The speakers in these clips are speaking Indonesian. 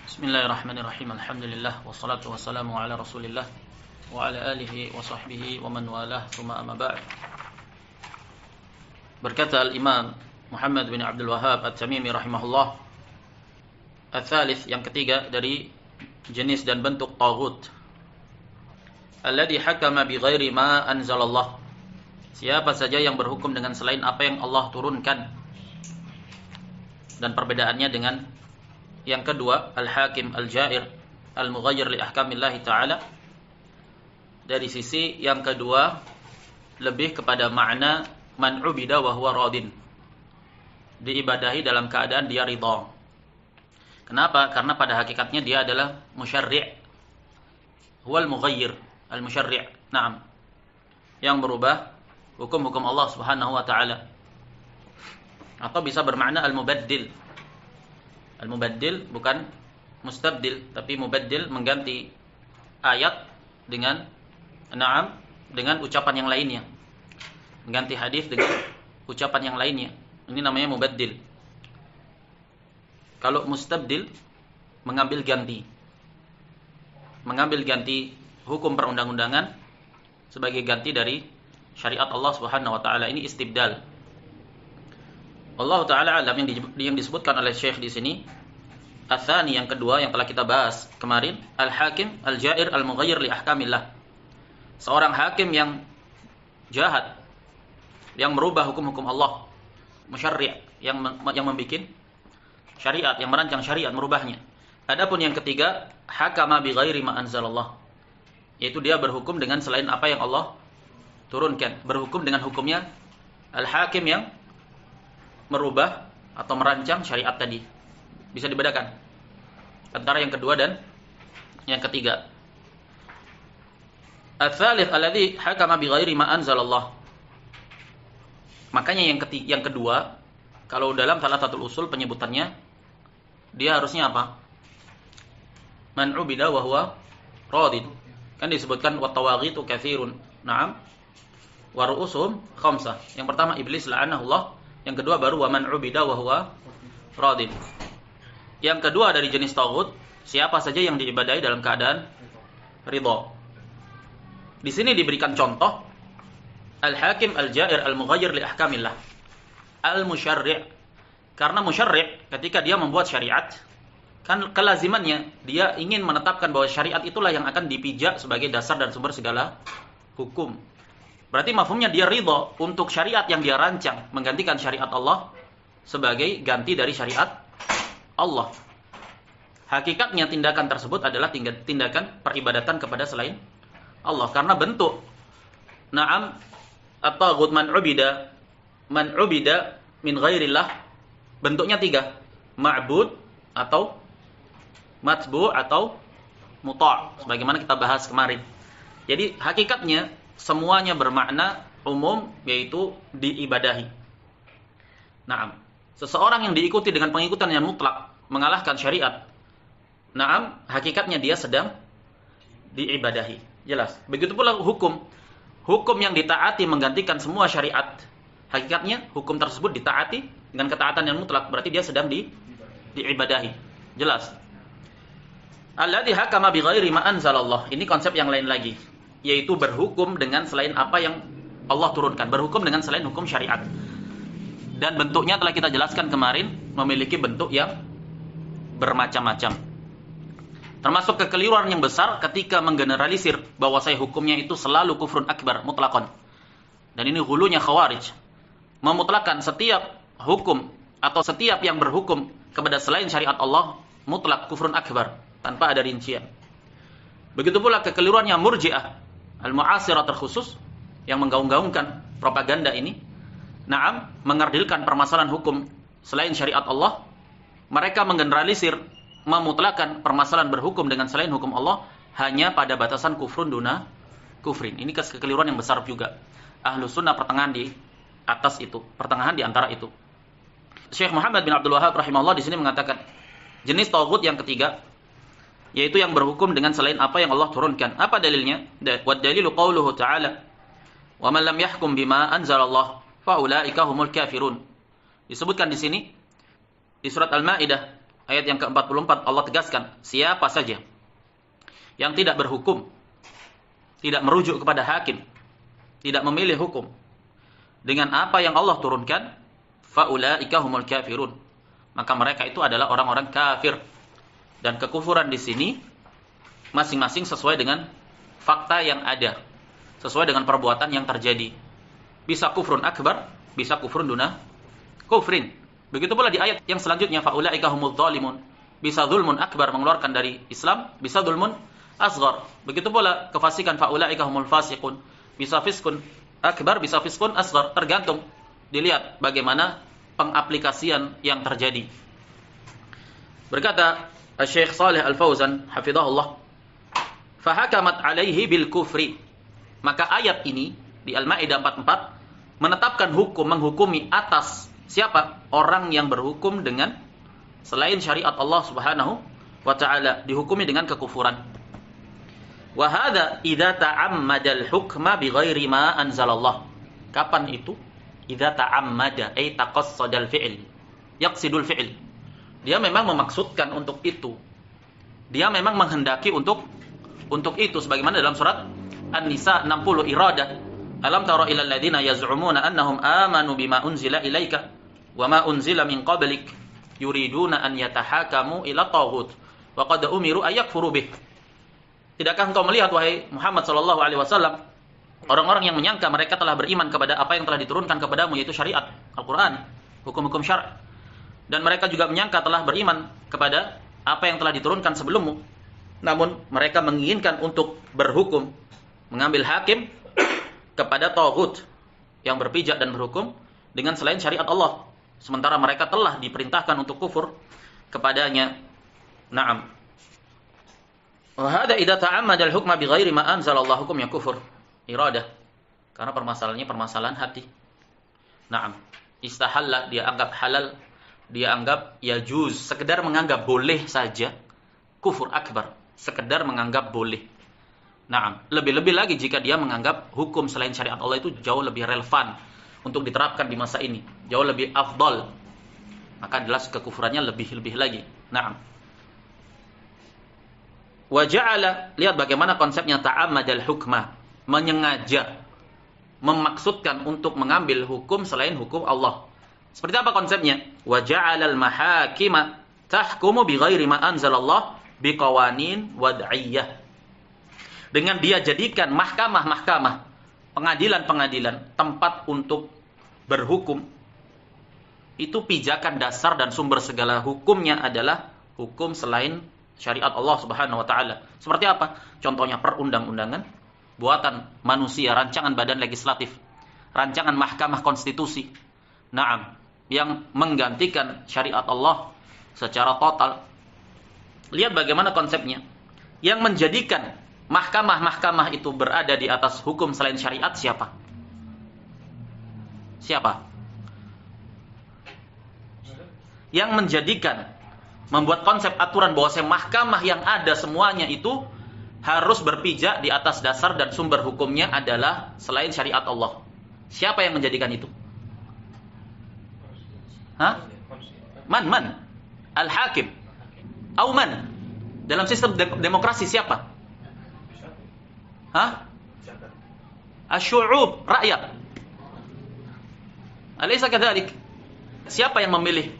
Bismillahirrahmanirrahim. Alhamdulillah wassalatu wassalamu ala Rasulillah wa ala alihi wa sahbihi wa man walah, tsumma amma ba'd. Berkata al-Imam Muhammad bin Abdul Wahhab At-Tamimi rahimahullah, al-thalith, yang ketiga dari jenis dan bentuk taghut, alladhi hakama bi ghairi ma anzalallah, siapa saja yang berhukum dengan selain apa yang Allah turunkan. Dan perbedaannya dengan yang kedua, al-hakim al-jair al-mughayyir li ahkamillahi ta'ala. Dari sisi yang kedua, lebih kepada makna man ubida wa huwa radin, diibadahi dalam keadaan dia ridha. Kenapa? Karena pada hakikatnya dia adalah musyarri', huwal mughayyir al-musyarri', na'am, yang merubah hukum-hukum Allah Subhanahu wa ta'ala. Atau bisa bermakna al-mubaddil. Al-mubaddil bukan mustabdil, tapi mubaddil, mengganti ayat dengan na'am, dengan ucapan yang lainnya. Mengganti hadis dengan ucapan yang lainnya. Ini namanya mubaddil. Kalau mustabdil, mengambil ganti. Mengambil ganti hukum perundang-undangan sebagai ganti dari syariat Allah Subhanahu wa taala. Ini istibdal. Allah Ta'ala alam. Yang disebutkan oleh Syekh di sini, ats-tsani, yang kedua, yang telah kita bahas kemarin, al-hakim al-jair al-mughayyir li ahkamillah, seorang hakim yang jahat, yang merubah hukum-hukum Allah, musyarri', yang membikin syariat, yang merancang syariat, merubahnya. Adapun yang ketiga, hakama bi ghairi ma anzalallah, yaitu dia berhukum dengan selain apa yang Allah turunkan, berhukum dengan hukumnya al-hakim yang merubah atau merancang syariat tadi. Bisa dibedakan antara yang kedua dan yang ketiga. Ats-tsalits alladzi hakama bi ghairi ma anzalallah. Makanya yang kedua, kalau dalam salah satu usul penyebutannya, dia harusnya apa? Man ubida wa huwa radin. Kan disebutkan wa tawaghitu katsirun. Naam. Wa ru'usum khamsah. Yang pertama iblis la'anahullah. Yang kedua baru wa man ubida wa huwa radin. Yang kedua dari jenis taghut, siapa saja yang diibadahi dalam keadaan ridha. Di sini diberikan contoh al-hakim al-jair al-mughayyir li ahkamillah. Al-musyarri', karena musyarri' ketika dia membuat syariat, kan kelazimannya dia ingin menetapkan bahwa syariat itulah yang akan dipijak sebagai dasar dan sumber segala hukum. Berarti mafhumnya dia ridha untuk syariat yang dia rancang menggantikan syariat Allah sebagai ganti dari syariat Allah. Hakikatnya tindakan tersebut adalah tindakan peribadatan kepada selain Allah, karena bentuk na'am at-taghut man ubida min ghairillah, bentuknya tiga: ma'bud atau matbu' atau muta', sebagaimana kita bahas kemarin. Jadi hakikatnya semuanya bermakna umum, yaitu diibadahi. Naam, seseorang yang diikuti dengan pengikutan yang mutlak mengalahkan syariat, naam, hakikatnya dia sedang diibadahi. Jelas. Begitu pula hukum yang ditaati menggantikan semua syariat, hakikatnya hukum tersebut ditaati dengan ketaatan yang mutlak, berarti dia sedang diibadahi. Jelas. Alladzi hakama bi ghairi ma anzalallah. Ini konsep yang lain lagi, yaitu berhukum dengan selain apa yang Allah turunkan, berhukum dengan selain hukum syariat. Dan bentuknya telah kita jelaskan kemarin, memiliki bentuk yang bermacam-macam. Termasuk kekeliruan yang besar ketika menggeneralisir bahwa saya hukumnya itu selalu kufrun akbar mutlaqan. Dan ini hulunya khawarij, memutlakkan setiap hukum atau setiap yang berhukum kepada selain syariat Allah mutlak kufrun akbar tanpa ada rincian. Begitu pula kekeliruannya murji'ah al-mu'asirah terkhusus yang menggaung-gaungkan propaganda ini, na'am, mengardilkan permasalahan hukum selain syariat Allah. Mereka menggeneralisir, memutlakan permasalahan berhukum dengan selain hukum Allah hanya pada batasan kufrun duna kufrin. Ini kekeliruan yang besar juga. Ahlus sunnah pertengahan di atas itu, pertengahan di antara itu. Syekh Muhammad bin Abdul Wahhab rahimahullah di sini mengatakan jenis taghut yang ketiga, yaitu yang berhukum dengan selain apa yang Allah turunkan. Apa dalilnya? Wa dalilu qauluhu ta'ala, wa man lam yahkum bima anzalallah fa ulaika humul kafirun. Disebutkan di sini di surat Al-Maidah ayat yang ke-44 Allah tegaskan, siapa saja yang tidak berhukum, tidak merujuk kepada hakim, tidak memilih hukum dengan apa yang Allah turunkan, faulaika humul kafirun. Maka mereka itu adalah orang-orang kafir. Dan kekufuran di sini masing-masing sesuai dengan fakta yang ada, sesuai dengan perbuatan yang terjadi. Bisa kufrun akbar, bisa kufrun duna kufrin. Begitu pula di ayat yang selanjutnya, faulaika humul zalimun. Bisa zulmun akbar, mengeluarkan dari Islam, bisa zulmun asghar. Begitu pula kefasikan, faulaika humul fasiqun. Bisa fiskun akbar, bisa fiskun asghar, tergantung dilihat bagaimana pengaplikasian yang terjadi. Berkata Syekh Shalih Al-Fauzan hafizahullah, fahakamat alaihi bil kufri. Maka ayat ini di Al-Maidah 44 menetapkan hukum, menghukumi atas siapa? Orang yang berhukum dengan selain syariat Allah Subhanahu wa taala, dihukumi dengan kekufuran. Wa hadza idza ta'ammada al-hukma bighairi ma anzalallah. Kapan itu? Idza ta'ammada ay taqassada al-fi'l. Yaqsidul fi'l. Dia memang memaksudkan untuk itu. Dia memang menghendaki untuk itu, sebagaimana dalam surat An-Nisa 60 iradah. Alam tara ilal ladzina yaz'umuna annahum amanu bima unzila ilaika wa ma unzila min qablik yuriduna an yatahakamu ila taghut wa qad umiru ay yakfuru bih. Tidakkah engkau melihat wahai Muhammad sallallahu alaihi wasallam orang-orang yang menyangka mereka telah beriman kepada apa yang telah diturunkan kepadamu, yaitu syariat Al-Qur'an, hukum-hukum syara'. Dan mereka juga menyangka telah beriman kepada apa yang telah diturunkan sebelummu. Namun mereka menginginkan untuk berhukum, mengambil hakim kepada taghut yang berpijak dan berhukum dengan selain syariat Allah, sementara mereka telah diperintahkan untuk kufur kepadanya. Naam. Wa hadza idza ta'ammada al-hukma bighairi ma anzalallahu hukum ya kufur. Iradah. Karena permasalahannya permasalahan hati. Naam. Istahalla, dia anggap halal, dia anggap yajuz, sekedar menganggap boleh saja, kufur akbar, sekedar menganggap boleh. Naam, lebih-lebih lagi jika dia menganggap hukum selain syariat Allah itu jauh lebih relevan untuk diterapkan di masa ini, jauh lebih afdal, maka jelas kekufurannya lebih-lebih lagi. Naam. Wa ja'ala, lihat bagaimana konsepnya ta'ammadal hukma, menyengaja, memaksudkan untuk mengambil hukum selain hukum Allah. Seperti apa konsepnya? Wa ja'alal mahakima tahkumu bighairi ma anzalallah biqawanin wad'iyyah. Dengan dia jadikan mahkamah-mahkamah, pengadilan-pengadilan, tempat untuk berhukum, itu pijakan dasar dan sumber segala hukumnya adalah hukum selain syariat Allah Subhanahu wa taala. Seperti apa? Contohnya perundang-undangan, buatan manusia, rancangan badan legislatif, rancangan mahkamah konstitusi. Naam, yang menggantikan syariat Allah secara total. Lihat bagaimana konsepnya. Yang menjadikan mahkamah-mahkamah itu berada di atas hukum selain syariat siapa? Siapa? Yang menjadikan, membuat konsep aturan bahwa mahkamah yang ada semuanya itu harus berpijak di atas dasar dan sumber hukumnya adalah selain syariat Allah. Siapa yang menjadikan itu? Hah? Man? Al-hakim. Au man? Dalam sistem demokrasi siapa? Hah? Asy-syu'ub, rakyat. Alaysa kadzalik? Siapa yang memilih?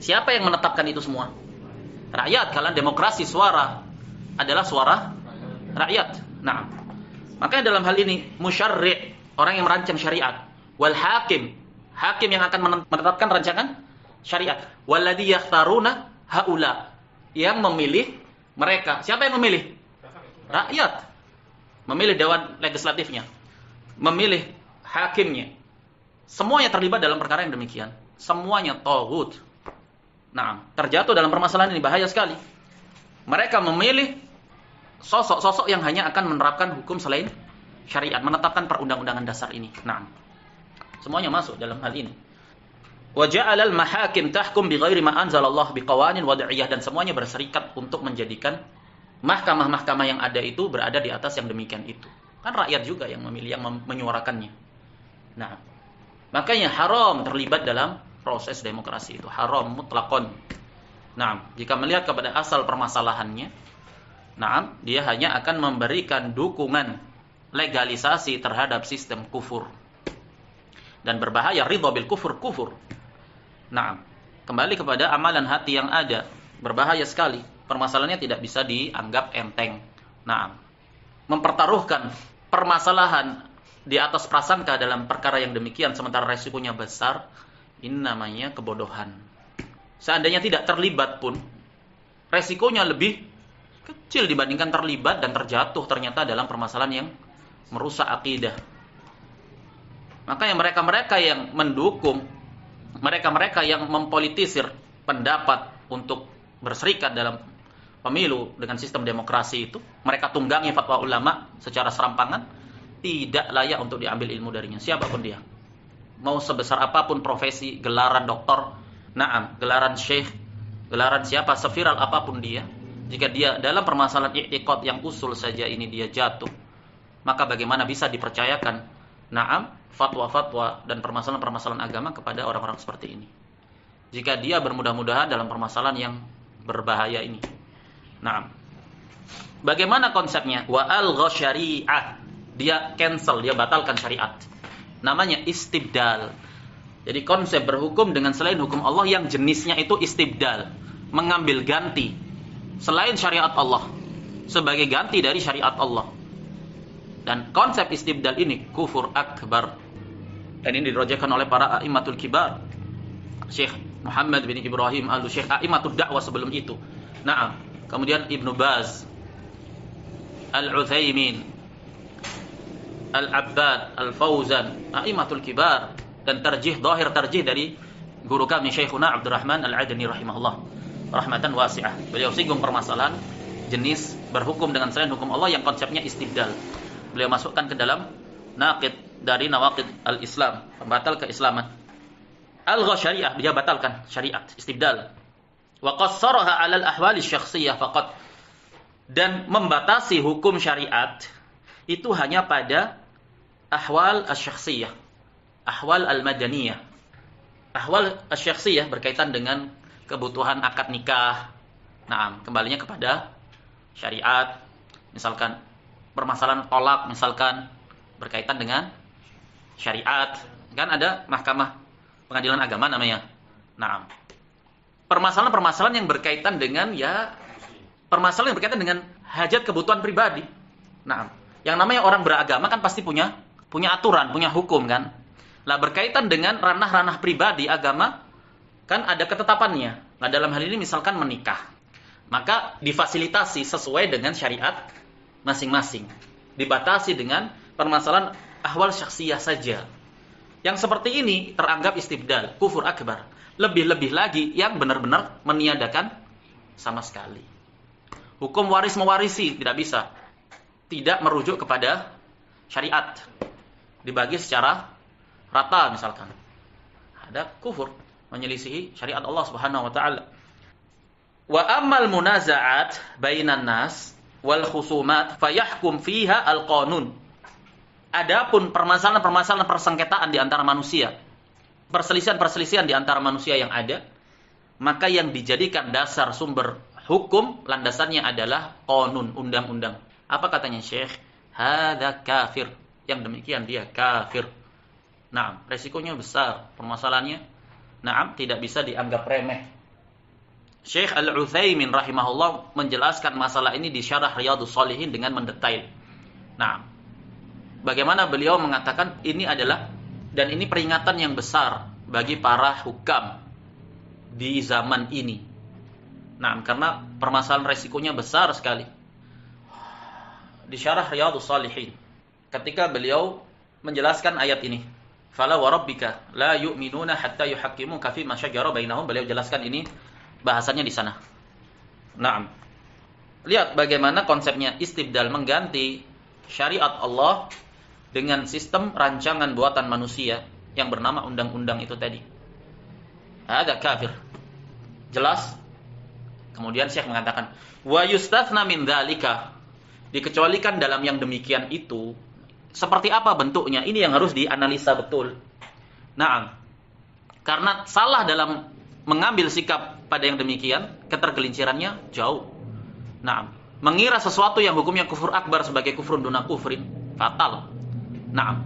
Siapa yang menetapkan itu semua? Rakyat. Kalau demokrasi, suara adalah suara rakyat. Nah, makanya dalam hal ini musyarri', orang yang merancang syariat, wal hakim, hakim yang akan menetapkan rancangan syariat, walladzi yakhtaruna haula, yang memilih mereka. Siapa yang memilih? Rakyat. Memilih dewan legislatifnya, memilih hakimnya. Semuanya terlibat dalam perkara yang demikian. Semuanya taghut. Nah, terjatuh dalam permasalahan ini, bahaya sekali. Mereka memilih sosok-sosok yang hanya akan menerapkan hukum selain syariat, menetapkan perundang-undangan dasar ini. Nah, semuanya masuk dalam hal ini. Wa ja'alal mahakim tahkum bighairi ma anzalallah biqawanin wad'iyyah, dan semuanya berserikat untuk menjadikan mahkamah-mahkamah yang ada itu berada di atas yang demikian itu. Kan rakyat juga yang memilih, yang menyuarakannya. Nah, makanya haram terlibat dalam proses demokrasi itu. Haram mutlakon. Nah, jika melihat kepada asal permasalahannya, nah, dia hanya akan memberikan dukungan legalisasi terhadap sistem kufur. Dan berbahaya ridha bil kufur. Nah, kembali kepada amalan hati yang ada, berbahaya sekali. Permasalahannya tidak bisa dianggap enteng. Nah, mempertaruhkan permasalahan di atas prasangka dalam perkara yang demikian sementara resikonya besar, ini namanya kebodohan. Seandainya tidak terlibat pun, resikonya lebih kecil dibandingkan terlibat dan terjatuh ternyata dalam permasalahan yang merusak akidah. Maka yang mereka-mereka yang mendukung, mereka-mereka yang mempolitisir pendapat untuk berserikat dalam pemilu dengan sistem demokrasi itu, mereka tunggangi fatwa ulama secara serampangan, tidak layak untuk diambil ilmu darinya, siapapun dia. Mau sebesar apapun profesi, gelaran doktor, naam, gelaran syekh, gelaran siapa, seviral apapun dia, jika dia dalam permasalahan i'tiqad yang usul saja ini dia jatuh, maka bagaimana bisa dipercayakan, naam, fatwa-fatwa dan permasalahan-permasalahan agama kepada orang-orang seperti ini. Jika dia bermudah-mudahan dalam permasalahan yang berbahaya ini. Naam. Bagaimana konsepnya? Wa algha syari'ah. Dia cancel, dia batalkan syariat. Namanya istibdal. Jadi konsep berhukum dengan selain hukum Allah yang jenisnya itu istibdal, mengambil ganti selain syariat Allah sebagai ganti dari syariat Allah. Dan konsep istibdal ini kufur akbar. Dan ini dirajakan oleh para a'immatul kibar. Syekh Muhammad bin Ibrahim al-Syekh a'immatud da'wah sebelum itu. Naam. Kemudian Ibnu Baz, Al-Utsaimin, Al-Abbad, Al-Fauzan, a'immatul kibar. Dan tarjih dari guru kami Syekhuna Abdurrahman Al-Adani rahimahullah rahmatan wasi'ah. Beliau singgung permasalahan jenis berhukum dengan selain hukum Allah yang konsepnya istibdal. Beliau masukkan ke dalam naqid dari nawaqid al-Islam, pembatal keislaman. Algha syariah, dia batalkan syariat, istibdal. Wa qassaraha 'ala al-ahwali syakhsiyah faqat. Dan membatasi hukum syariat itu hanya pada ahwal asy-syakhsiyah. Ahwal al-madaniyah. Ahwal asy-syakhsiyah berkaitan dengan kebutuhan akad nikah. Nah, kembalinya kepada syariat. Misalkan permasalahan tolak misalkan berkaitan dengan syariat. Kan ada mahkamah pengadilan agama namanya. Nah, permasalahan-permasalahan yang berkaitan dengan permasalahan yang berkaitan dengan hajat kebutuhan pribadi. Nah, yang namanya orang beragama kan pasti punya aturan, punya hukum kan. Lah berkaitan dengan ranah-ranah pribadi agama kan ada ketetapannya. Nah dalam hal ini misalkan menikah, maka difasilitasi sesuai dengan syariat masing-masing. Dibatasi dengan permasalahan ahwal syakhsiyah saja. Yang seperti ini teranggap istibdal, kufur akbar. Lebih-lebih lagi yang benar-benar meniadakan sama sekali. Hukum waris mewarisi tidak bisa. Tidak merujuk kepada syariat. Dibagi secara rata misalkan. Ada kufur, menyelisihi syariat Allah Subhanahu wa taala. Wa ammal munaza'at bainan nas wal khusumat fayahkum fiha al-qanun. Adapun permasalahan-permasalahan persengketaan di antara manusia, perselisihan-perselisihan di antara manusia yang ada, maka yang dijadikan dasar sumber hukum landasannya adalah qanun, undang-undang. Apa katanya Syekh? Hadza kafir. Yang demikian dia kafir. Nah, resikonya besar. Permasalahannya, tidak bisa dianggap remeh. Syekh Al-Utsaimin rahimahullah menjelaskan masalah ini di syarah Riyadhus Shalihin dengan mendetail. Nah, bagaimana beliau mengatakan ini adalah dan ini peringatan yang besar bagi para hukam di zaman ini. Nah, karena permasalahan resikonya besar sekali. Di syarah Riyadhus Shalihin, ketika beliau menjelaskan ayat ini, fala wa rabbika la yu'minuna hatta yuhaqqimuka fi ma syajara bainahum, beliau jelaskan ini bahasanya di sana. Naam. Lihat bagaimana konsepnya istibdal, mengganti syariat Allah dengan sistem rancangan buatan manusia yang bernama undang-undang itu tadi. Ada kafir. Jelas? Kemudian Syekh mengatakan, wa yustathna min dzalika. Dikecualikan dalam yang demikian itu. Seperti apa bentuknya? Ini yang harus dianalisa betul. Nah, karena salah dalam mengambil sikap pada yang demikian, ketergelincirannya jauh. Nah, mengira sesuatu yang hukumnya kufur akbar sebagai kufrun duna kufrin, fatal. Nah,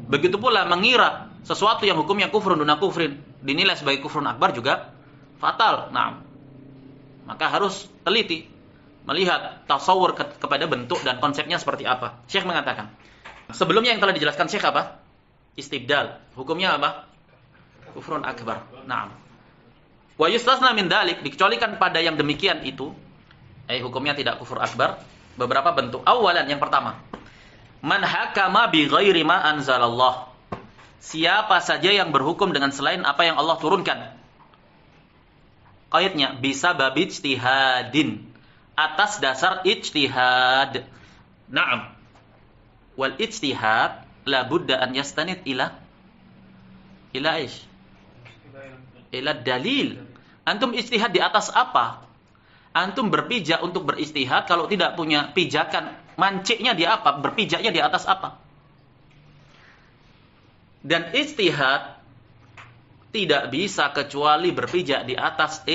begitu pula mengira sesuatu yang hukumnya kufrun duna kufrin dinilai sebagai kufrun akbar juga fatal. Nah, maka harus teliti melihat tasawur kepada bentuk dan konsepnya seperti apa. Syekh mengatakan, sebelumnya yang telah dijelaskan Syekh apa? Istibdal. Hukumnya apa? Kufrun akbar. Nah, wa yustasna min dalik, dikecualikan pada yang demikian itu, hukumnya tidak kufur akbar, beberapa bentuk. Awalan, yang pertama, man hakama bi ghairi ma anzalallah. Siapa saja yang berhukum dengan selain apa yang Allah turunkan. Qaidnya bisa babi ijtihadin, atas dasar ijtihad. Naam. Wal ijtihad la budda an yastanid ila ish? Ila dalil. Antum ijtihad di atas apa? Antum berpijak untuk beristihad kalau tidak punya pijakan, manciknya di apa? Berpijaknya di atas apa? Dan ijtihad tidak bisa kecuali berpijak di atas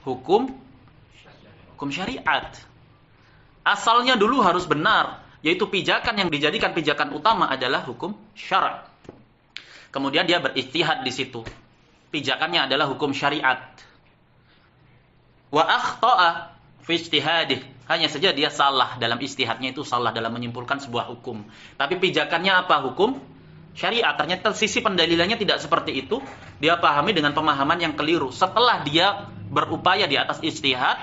hukum syariat. Asalnya dulu harus benar, yaitu pijakan yang dijadikan pijakan utama adalah hukum syara'. Kemudian dia beristihad di situ. Pijakannya adalah hukum syariat. Wa akhta'a fi ijtihadih. Hanya saja dia salah dalam istihadnya, itu salah dalam menyimpulkan sebuah hukum. Tapi pijakannya apa? Hukum syariat. Ternyata sisi pendalilannya tidak seperti itu. Dia pahami dengan pemahaman yang keliru. Setelah dia berupaya di atas ijtihad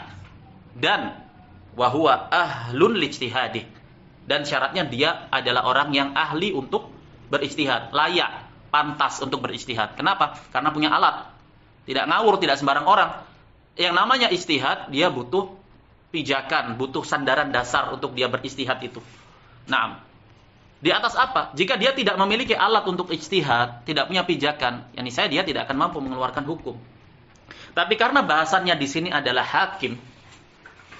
dan wa huwa ahlun lijtihadih. Dan syaratnya dia adalah orang yang ahli untuk berijtihad, layak, pantas untuk berijtihad. Kenapa? Karena punya alat. Tidak ngawur, tidak sembarang orang. Yang namanya ijtihad, dia butuh pijakan, butuh sandaran dasar untuk dia berijtihad itu. Nah, di atas apa? Jika dia tidak memiliki alat untuk ijtihad, tidak punya pijakan, yakni dia tidak akan mampu mengeluarkan hukum. Tapi karena bahasannya di sini adalah hakim,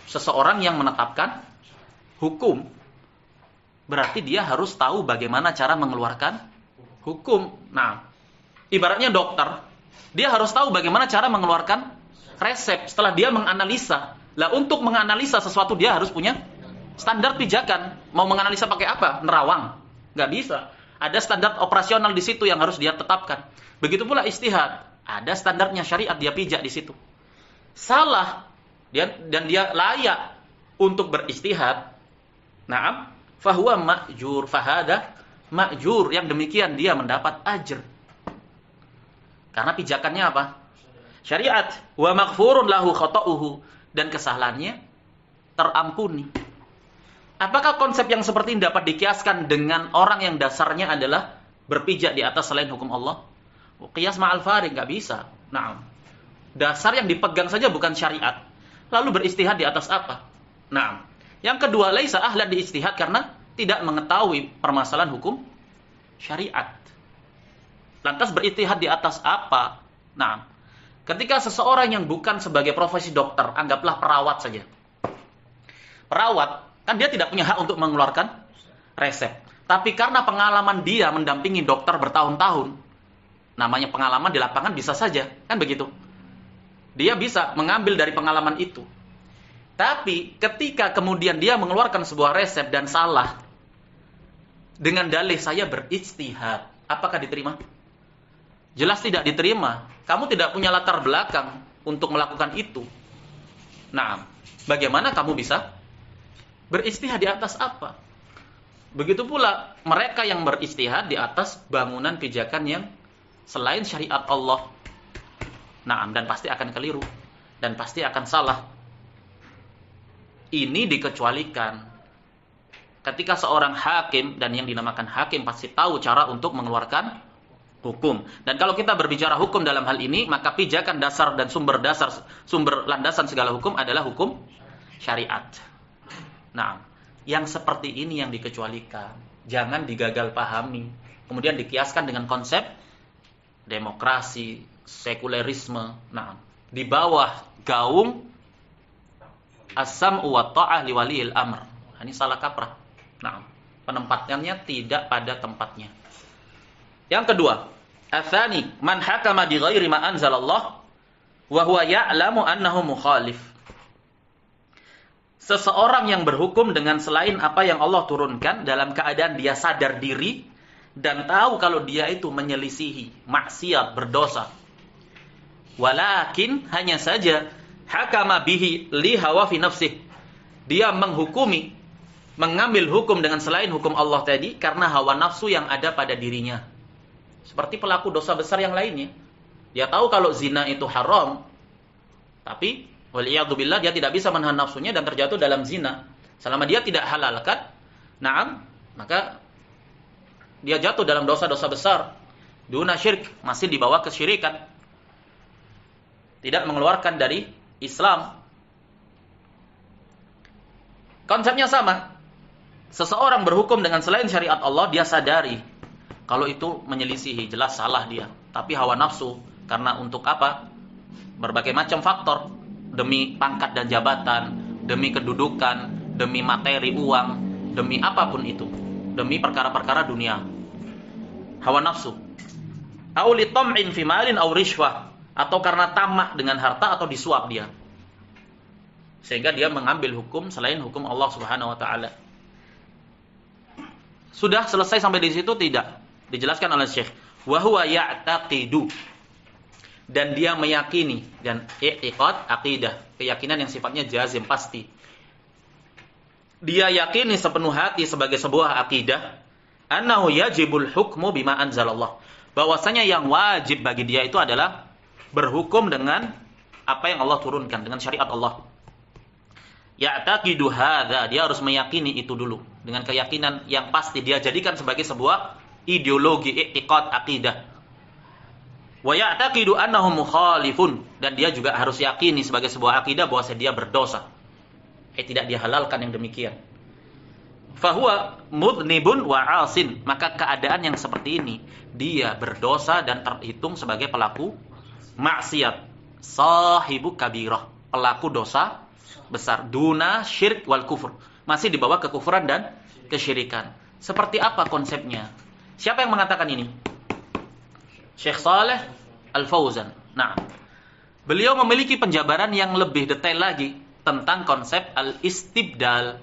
seseorang yang menetapkan hukum, berarti dia harus tahu bagaimana cara mengeluarkan hukum. Nah, ibaratnya dokter, dia harus tahu bagaimana cara mengeluarkan resep setelah dia menganalisa. Lah, untuk menganalisa sesuatu dia harus punya standar pijakan. Mau menganalisa pakai apa? Nerawang. Nggak bisa. Ada standar operasional di situ yang harus dia tetapkan. Begitu pula ijtihad. Ada standarnya syariat, dia pijak di situ. Salah dan dia layak untuk berijtihad. Naam, fahuwa ma'jur, fahada ma'jur. Yang demikian dia mendapat ajr. Karena pijakannya apa? Syariat. Wa maghfurun lahu khata'uhu. Dan kesalahannya terampuni. Apakah konsep yang seperti ini dapat dikiaskan dengan orang yang dasarnya adalah berpijak di atas selain hukum Allah? Qiyas ma'al farid, nggak bisa. Nah, dasar yang dipegang saja bukan syariat. Lalu beristihad di atas apa? Nah, yang kedua, laisa ahlan di istihad karena tidak mengetahui permasalahan hukum syariat. Lantas beristihad di atas apa? Nah, ketika seseorang yang bukan sebagai profesi dokter, anggaplah perawat saja. Perawat, kan dia tidak punya hak untuk mengeluarkan resep. Tapi karena pengalaman dia mendampingi dokter bertahun-tahun, namanya pengalaman di lapangan bisa saja, kan begitu. Dia bisa mengambil dari pengalaman itu. Tapi ketika kemudian dia mengeluarkan sebuah resep dan salah, dengan dalih saya berijtihad, apakah diterima? Jelas tidak diterima. Kamu tidak punya latar belakang untuk melakukan itu. Nah, bagaimana kamu bisa berijtihad di atas apa? Begitu pula mereka yang berijtihad di atas bangunan pijakan yang selain syariat Allah. Nah, dan pasti akan keliru dan pasti akan salah. Ini dikecualikan ketika seorang hakim, dan yang dinamakan hakim pasti tahu cara untuk mengeluarkan hukum. Dan kalau kita berbicara hukum dalam hal ini, maka pijakan dasar dan sumber landasan segala hukum adalah hukum syariat. Nah, yang seperti ini yang dikecualikan. Jangan digagal pahami. Kemudian dikiaskan dengan konsep demokrasi, sekulerisme. Nah, di bawah gaung as-sam'u wa ta'ah li waliyil amr. Ini salah kaprah. Nah, penempatannya tidak pada tempatnya. Yang kedua, Atsani, man hakama bi ghairi ma anzalallah wa huwa ya'lamu annahu mukhalif. Seseorang yang berhukum dengan selain apa yang Allah turunkan dalam keadaan dia sadar diri dan tahu kalau dia itu menyelisihi, maksiat, berdosa. Walakin hanya saja hakama bihi li hawa fi nafsih. Dia menghukumi, mengambil hukum dengan selain hukum Allah tadi karena hawa nafsu yang ada pada dirinya. Seperti pelaku dosa besar yang lainnya. Dia tahu kalau zina itu haram, tapi waliyadzubillah dia tidak bisa menahan nafsunya dan terjatuh dalam zina. Selama dia tidak halalkan, na'am, maka dia jatuh dalam dosa-dosa besar. Duna syirk, masih dibawa kesyirikan. Tidak mengeluarkan dari Islam. Konsepnya sama. Seseorang berhukum dengan selain syariat Allah, dia sadari kalau itu menyelisihi, jelas salah dia. Tapi hawa nafsu, karena untuk apa? Berbagai macam faktor. Demi pangkat dan jabatan, demi kedudukan, demi materi uang, demi apapun itu. Demi perkara-perkara dunia. Hawa nafsu. Au li tam'in fi malin aw rishwah, atau karena tamak dengan harta atau disuap dia. Sehingga dia mengambil hukum selain hukum Allah Subhanahu wa taala. Sudah selesai sampai di situ? Tidak. Dijelaskan oleh Syekh, wa huwa ya'taqidu, dan dia meyakini, dan i'tiqad, aqidah, keyakinan yang sifatnya jazim, pasti. Dia yakini sepenuh hati sebagai sebuah akidah, annahu yajibul hukmu bima anzalallah, bahwasanya yang wajib bagi dia itu adalah berhukum dengan apa yang Allah turunkan, dengan syariat Allah. Ya'taqidu hadza, dia harus meyakini itu dulu dengan keyakinan yang pasti, dia jadikan sebagai sebuah ideologi, i'tiqad, akidah. Wa ya'taqidu annahu mukhalifun, dan dia juga harus yakini sebagai sebuah akidah bahwa dia berdosa. Tidak dihalalkan yang demikian. Fahuwa mudnibun wa 'asin, maka keadaan yang seperti ini dia berdosa dan terhitung sebagai pelaku maksiat. Sahibu kabirah, pelaku dosa besar, duna syirk wal kufur, masih di bawah kekufuran dan kesyirikan. Seperti apa konsepnya? Siapa yang mengatakan ini? Syekh Saleh Al-Fauzan. Nah, beliau memiliki penjabaran yang lebih detail lagi tentang konsep al-istibdal.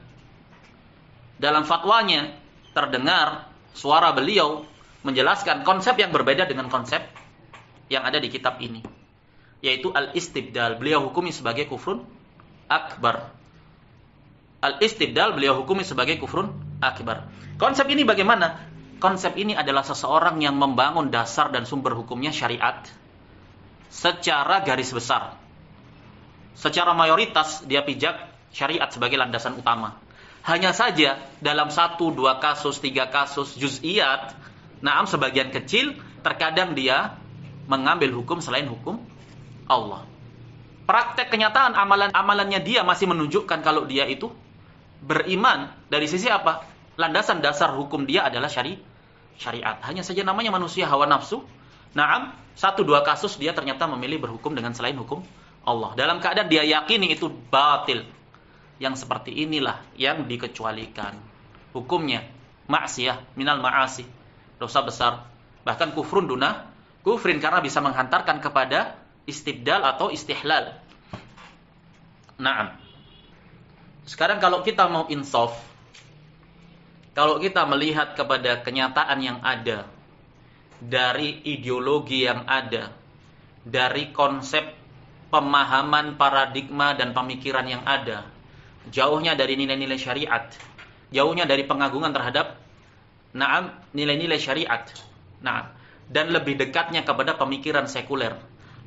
Dalam fatwanya terdengar suara beliau menjelaskan konsep yang berbeda dengan konsep yang ada di kitab ini, yaitu al-istibdal. Beliau hukumi sebagai kufrun akbar. Al-istibdal beliau hukumi sebagai kufrun akbar. Konsep ini bagaimana? Konsep ini adalah seseorang yang membangun dasar dan sumber hukumnya syariat secara garis besar. Secara mayoritas dia pijak syariat sebagai landasan utama. Hanya saja dalam 1, 2 kasus, 3 kasus juz'iyat, naam sebagian kecil, terkadang dia mengambil hukum selain hukum Allah. Praktek kenyataan amalannya dia masih menunjukkan kalau dia itu beriman. Dari sisi apa? Landasan dasar hukum dia adalah syariat. Hanya saja namanya manusia hawa nafsu. Naam, 1, 2 kasus dia ternyata memilih berhukum dengan selain hukum Allah. Dalam keadaan dia yakini itu batil. Yang seperti inilah yang dikecualikan. Hukumnya maksiyah minal ma'asi, dosa besar. Bahkan kufrun duna kufrin, karena bisa menghantarkan kepada istibdal atau istihlal. Naam. Sekarang kalau kita mau insaf, kalau kita melihat kepada kenyataan yang ada, dari ideologi yang ada, dari konsep pemahaman, paradigma, dan pemikiran yang ada, jauhnya dari nilai-nilai syariat, jauhnya dari pengagungan terhadap nilai-nilai syariat, dan lebih dekatnya kepada pemikiran sekuler,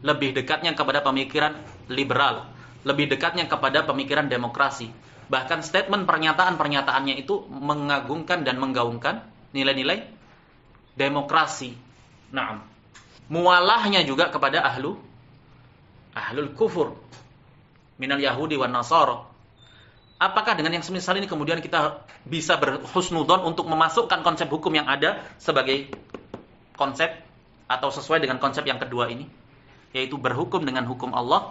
lebih dekatnya kepada pemikiran liberal, lebih dekatnya kepada pemikiran demokrasi. Bahkan statement pernyataan-pernyataannya itu mengagungkan dan menggaungkan nilai-nilai demokrasi. Mualahnya juga kepada ahlul kufur minal yahudi wan nasara. Apakah dengan yang semisal ini kemudian kita bisa berhusnudzon untuk memasukkan konsep hukum yang ada sebagai konsep atau sesuai dengan konsep yang kedua ini, yaitu berhukum dengan hukum Allah,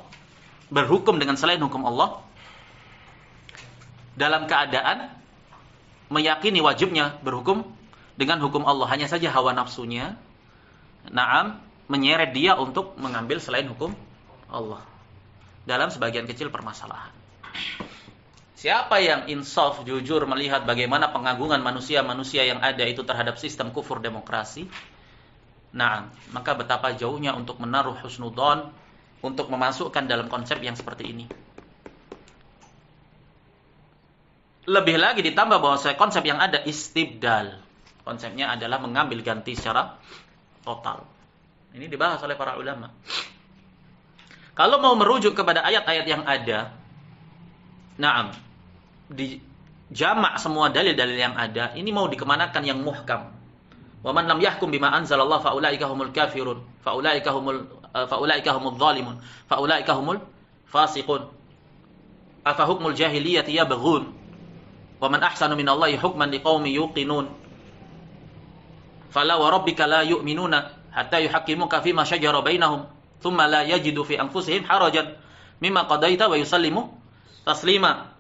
berhukum dengan selain hukum Allah, dalam keadaan meyakini wajibnya berhukum dengan hukum Allah. Hanya saja hawa nafsunya menyeret dia untuk mengambil selain hukum Allah dalam sebagian kecil permasalahan. Siapa yang insaf, jujur melihat bagaimana pengagungan manusia-manusia yang ada itu terhadap sistem kufur demokrasi, maka betapa jauhnya untuk menaruh husnudzon untuk memasukkan dalam konsep yang seperti ini. Lebih lagi ditambah bahwa konsep yang ada istibdal. Konsepnya adalah mengambil ganti secara total. Ini dibahas oleh para ulama. Kalau mau merujuk kepada ayat-ayat yang ada, dijamak semua dalil-dalil yang ada, ini mau dikemanakan yang muhkam. Wa man lam yahkum bima anzalallah fa ulaika humul kafirun, fa ulaika humul zalimun, fa ulaika humul fasiqun. Afa hukmul jahiliyati yabghun, wa man ahsanu minallahi hukman liqaumin yuqinun. Fala wa rabbika la yu'minuna hatta yuhaqqimuka fima shajara bainahum, thumma la yajidu fi anfusihim harajan mimma qadaita wa yusallimu taslima.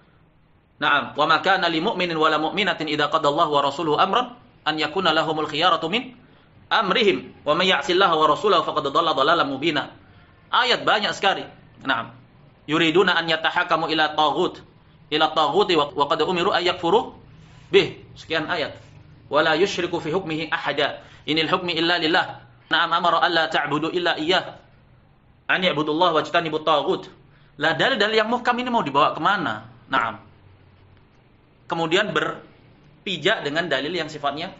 Wa ma kana lil mu'minin wala mu'minatin idza qadallahu wa rasuluhu amran an yakuna lahumul khiyaratu min amrihim wa may ya'sillaha wa rasulahu faqad dhalla dhalalan mubina. Ayat banyak sekali. Yuriduna an yatahakamu ila taghuti wa qad umiru ay yakfuru bih. Sekian ayat. Wala yusyriku fi hukmihi ahada. Inil hukmi illa lillah. Amara alla ta'budu illa iyyah. An ya'budullaha wajtanibut taghut. Lah dalil-dalil yang muhkam ini mau dibawa kemana? Kemudian berpijak dengan dalil yang sifatnya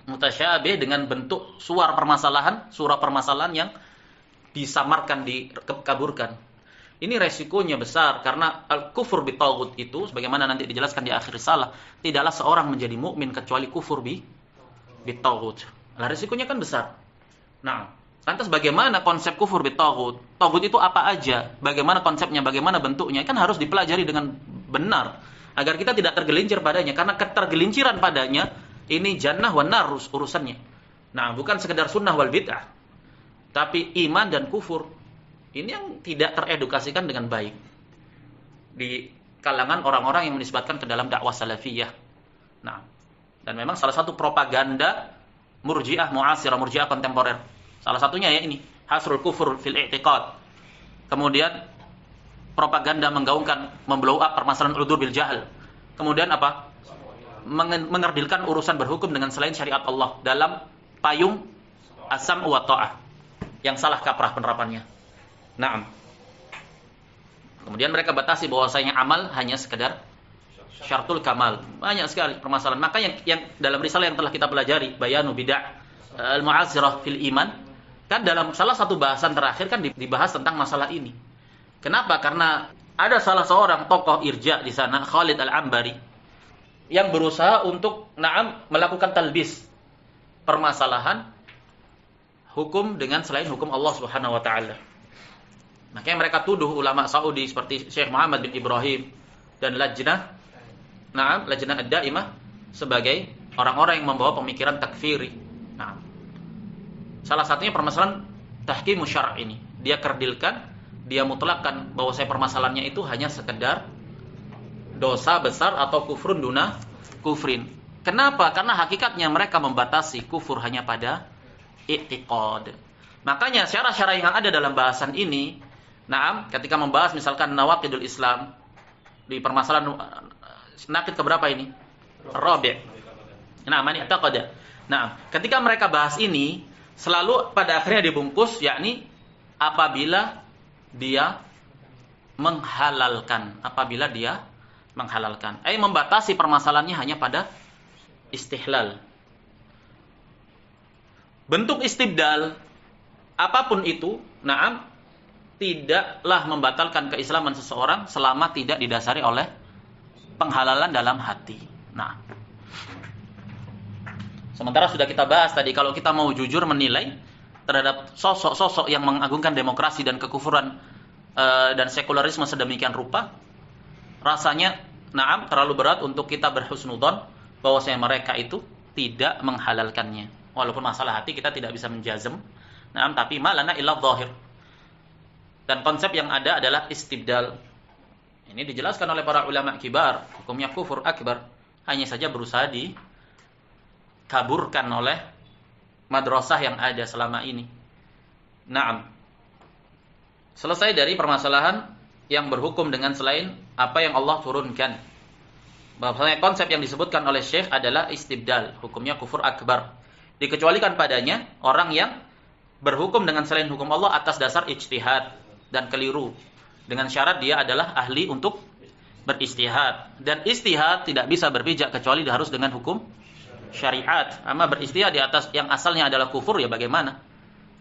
mutasyabih dengan bentuk surah permasalahan yang disamarkan, dikaburkan. Ini resikonya besar karena al-kufur bitaghut itu sebagaimana nanti dijelaskan di akhir risalah, tidaklah seorang menjadi mukmin kecuali kufur bitaghut. Lah resikonya kan besar. Lantas bagaimana konsep kufur bitaghut? Taghut itu apa aja? Bagaimana konsepnya? Bagaimana bentuknya? Kan harus dipelajari dengan benar agar kita tidak tergelincir padanya, karena ketergelinciran padanya ini jannah wan nar urusannya. Bukan sekedar sunnah wal bid'ah, tapi iman dan kufur. Ini yang tidak teredukasikan dengan baik di kalangan orang-orang yang menisbatkan ke dalam dakwah salafiyah. Dan memang salah satu propaganda murji'ah mu'asirah, murji'ah kontemporer, salah satunya ya ini, hasrul kufur fil i'tiqad. Kemudian propaganda menggaungkan, memblow up permasalahan udzur bil jahl. Kemudian apa? Mengerdilkan urusan berhukum dengan selain syariat Allah dalam payung as-sam' wa ta'ah yang salah kaprah penerapannya. Kemudian mereka batasi bahwasanya amal hanya sekedar syartul kamal. Banyak sekali permasalahan. Maka yang dalam risalah yang telah kita pelajari, Bayanu Bid'ah al-Mu'azzirah fil Iman, kan dalam salah satu bahasan terakhir kan dibahas tentang masalah ini. Kenapa? Karena ada salah seorang tokoh irja di sana, Khalid Al-Ambari, yang berusaha untuk melakukan talbis permasalahan hukum dengan selain hukum Allah Subhanahu wa taala. Makanya mereka tuduh ulama Saudi seperti Syekh Muhammad bin Ibrahim dan Lajnah Ad-Daimah sebagai orang-orang yang membawa pemikiran takfiri. Salah satunya permasalahan tahkim syara' ini. Dia kerdilkan, dia mutlakkan bahwa permasalahannya itu hanya sekedar dosa besar atau kufrun duna kufrin. Kenapa? Karena hakikatnya mereka membatasi kufur hanya pada i'tiqad. Makanya syarat-syarat yang ada dalam bahasan ini, ketika membahas misalkan nawaqidul Islam di permasalahan nakid keberapa ini? Rabi'. Man i'taqada. Ketika mereka bahas ini, selalu pada akhirnya dibungkus yakni apabila dia menghalalkan, membatasi permasalahannya hanya pada istihlal. Bentuk istibdal apapun itu, tidaklah membatalkan keislaman seseorang selama tidak didasari oleh penghalalan dalam hati. Sementara sudah kita bahas tadi, kalau kita mau jujur menilai terhadap sosok-sosok yang mengagungkan demokrasi dan kekufuran dan sekularisme sedemikian rupa, rasanya terlalu berat untuk kita berhusnudzon bahwasanya mereka itu tidak menghalalkannya. Walaupun masalah hati kita tidak bisa menjazm, tapi malana illa dhahir. Dan konsep yang ada adalah istibdal. Ini dijelaskan oleh para ulama kibar, hukumnya kufur akbar, hanya saja berusaha dikaburkan oleh madrasah yang ada selama ini. Naam. Selesai dari permasalahan yang berhukum dengan selain apa yang Allah turunkan. Bahwasanya konsep yang disebutkan oleh Syekh adalah istibdal, hukumnya kufur akbar. Dikecualikan padanya orang yang berhukum dengan selain hukum Allah atas dasar ijtihad dan keliru. Dengan syarat dia adalah ahli untuk beristihad. Dan istihad tidak bisa berpijak kecuali harus dengan hukum syariat. Ama beristihad di atas yang asalnya adalah kufur, ya bagaimana?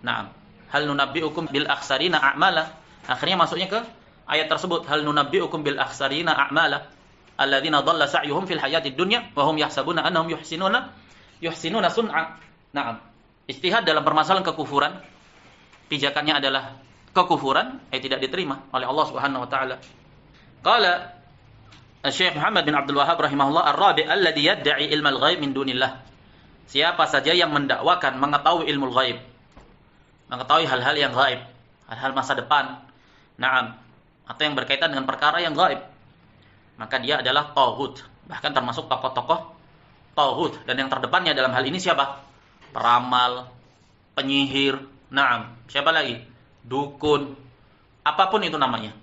Nah, hal nunabbi'ukum bil akhsarina a'mala. Akhirnya masuknya ke ayat tersebut, hal nunabbi'ukum bil akhsarina a'mala alladzina dhalla sa'yuhum fil hayatid dunya wa hum yahsabuna annahum yuhsinuna sun'a. Naam. Ijtihad dalam permasalahan kekufuran, pijakannya adalah kekufuran, tidak diterima oleh Allah Subhanahu wa taala. Qala Syekh Muhammad bin Abdul Wahhab rahimahullah, ar-rabi' alladhi yad'i ilmal ghaib min dunillah. Siapa saja yang mendakwakan mengetahui ilmu ghaib, mengetahui hal-hal yang gaib, hal-hal masa depan, naam, atau yang berkaitan dengan perkara yang gaib, maka dia adalah taghut, bahkan termasuk tokoh-tokoh taghut. Dan yang terdepannya dalam hal ini siapa? Peramal, penyihir, naam, siapa lagi? Dukun, apapun itu namanya.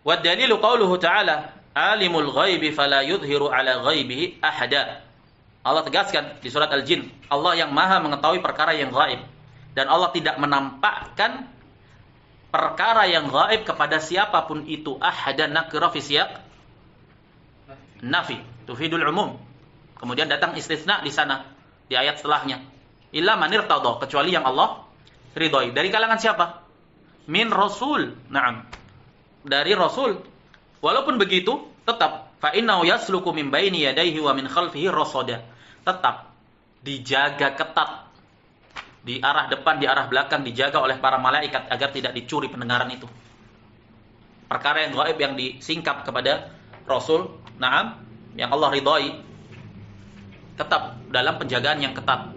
Wa dalilu qauluhu ta'ala, alimul ghaibi fala yudhiru ala ghaibihi ahada. Allah tegaskan di surat Al-Jin, Allah yang maha mengetahui perkara yang gaib, dan Allah tidak menampakkan perkara yang gaib kepada siapapun itu. Ahada nakira fi siyaq nafi, tufidul umum. Kemudian datang istisna di sana, di ayat setelahnya. Illa man irtadha, kecuali yang Allah ridhoi. Dari kalangan siapa? Min rasul. Naam. Dari rasul. Walaupun begitu, tetap fa innahu yasluku min baini yadayhi wa min khalfihi rasada. Tetap dijaga ketat. Di arah depan, di arah belakang dijaga oleh para malaikat agar tidak dicuri pendengaran itu. Perkara yang gaib yang disingkap kepada rasul, naam, yang Allah ridhoi, tetap dalam penjagaan yang ketat.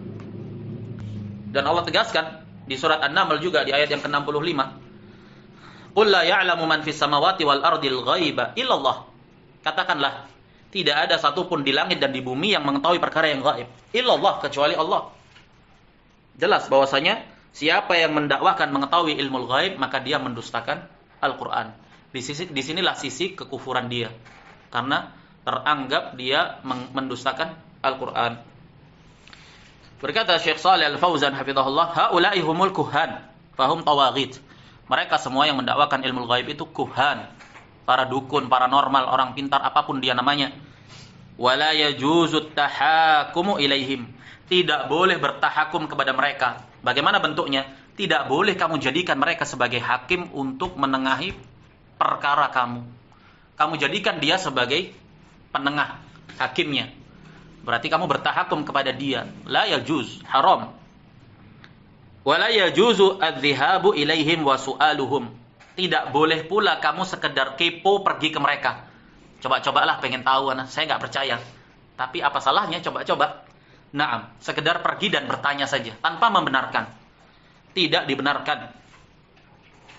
Dan Allah tegaskan di surat An-Naml juga di ayat yang ke-65. Qul la ya'lamu man fis samawati wal ardil ghaiba illallah. Katakanlah, tidak ada satupun di langit dan di bumi yang mengetahui perkara yang gaib. Illallah, kecuali Allah. Jelas bahwasanya siapa yang mendakwakan mengetahui ilmu gaib, maka dia mendustakan Al-Qur'an. Di sinilah sisi kekufuran dia. Karena teranggap dia mendustakan Al-Qur'an. Berkata Syekh Shalih Al-Fauzan hafizahullah, haula'i humul kuhan fahum tawaghit. Mereka semua yang mendakwakan ilmu gaib itu kuhan, para dukun, paranormal, orang pintar, apapun dia namanya. Wala yajuzut tahakumu ilaihim. Tidak boleh bertahakum kepada mereka. Bagaimana bentuknya? Tidak boleh kamu jadikan mereka sebagai hakim untuk menengahi perkara kamu. Kamu jadikan dia sebagai penengah, hakimnya. Berarti kamu bertahakum kepada dia. La yajuz, haram. Wala yajuzu adh-dhihabu ilaihim wa su'aluhum. Tidak boleh pula kamu sekedar kepo pergi ke mereka. Coba-cobalah pengen tahu, saya nggak percaya. Tapi apa salahnya coba-coba? Naam, sekedar pergi dan bertanya saja tanpa membenarkan. Tidak dibenarkan.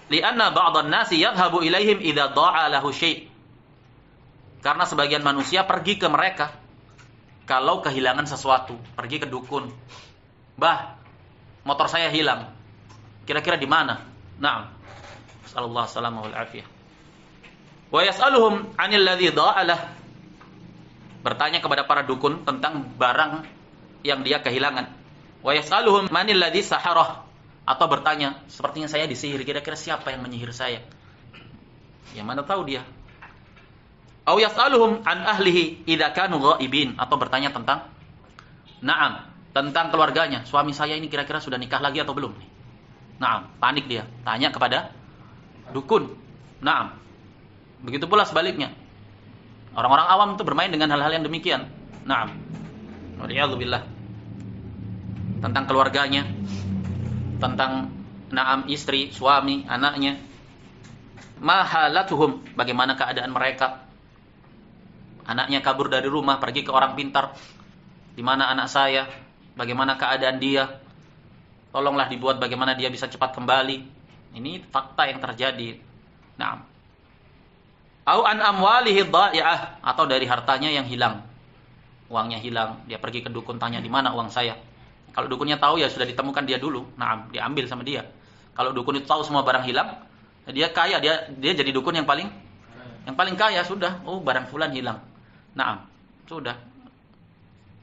Li'anna ba'dhan nasi yadhhabu ilaihim idza dha'a lahu syai'. Karena sebagian manusia pergi ke mereka kalau kehilangan sesuatu, pergi ke dukun. Bah, motor saya hilang. Kira-kira di mana? Naam. Sallallahu alaihi wasallam. Wa yas'aluhum 'anil ladzi dha'alah. Bertanya kepada para dukun tentang barang yang dia kehilangan. Wa yas'aluhum 'manil ladzi saharah. Atau bertanya, sepertinya saya disihir, kira-kira siapa yang menyihir saya? Yang mana tahu dia? Aw yas'aluhum an ahlihi idza kanu ghaibin, atau bertanya tentang tentang keluarganya. Suami saya ini kira-kira sudah nikah lagi atau belum nih? Panik dia, tanya kepada dukun. Begitu pula sebaliknya. Orang-orang awam itu bermain dengan hal-hal yang demikian. Waliyadzubillah. Tentang keluarganya, tentang istri, suami, anaknya. Mahalatuhum, bagaimana keadaan mereka? Anaknya kabur dari rumah, pergi ke orang pintar. Di mana anak saya? Bagaimana keadaan dia? Tolonglah dibuat bagaimana dia bisa cepat kembali. Ini fakta yang terjadi. Au an amwalihi dha'i'ah, atau dari hartanya yang hilang. Uangnya hilang, dia pergi ke dukun tanya di mana uang saya. Kalau dukunnya tahu ya sudah ditemukan dia dulu. Nah, diambil sama dia. Kalau dukun itu tahu semua barang hilang, dia kaya, dia jadi dukun yang paling kaya sudah. Oh, barang fulan hilang. Nah, sudah.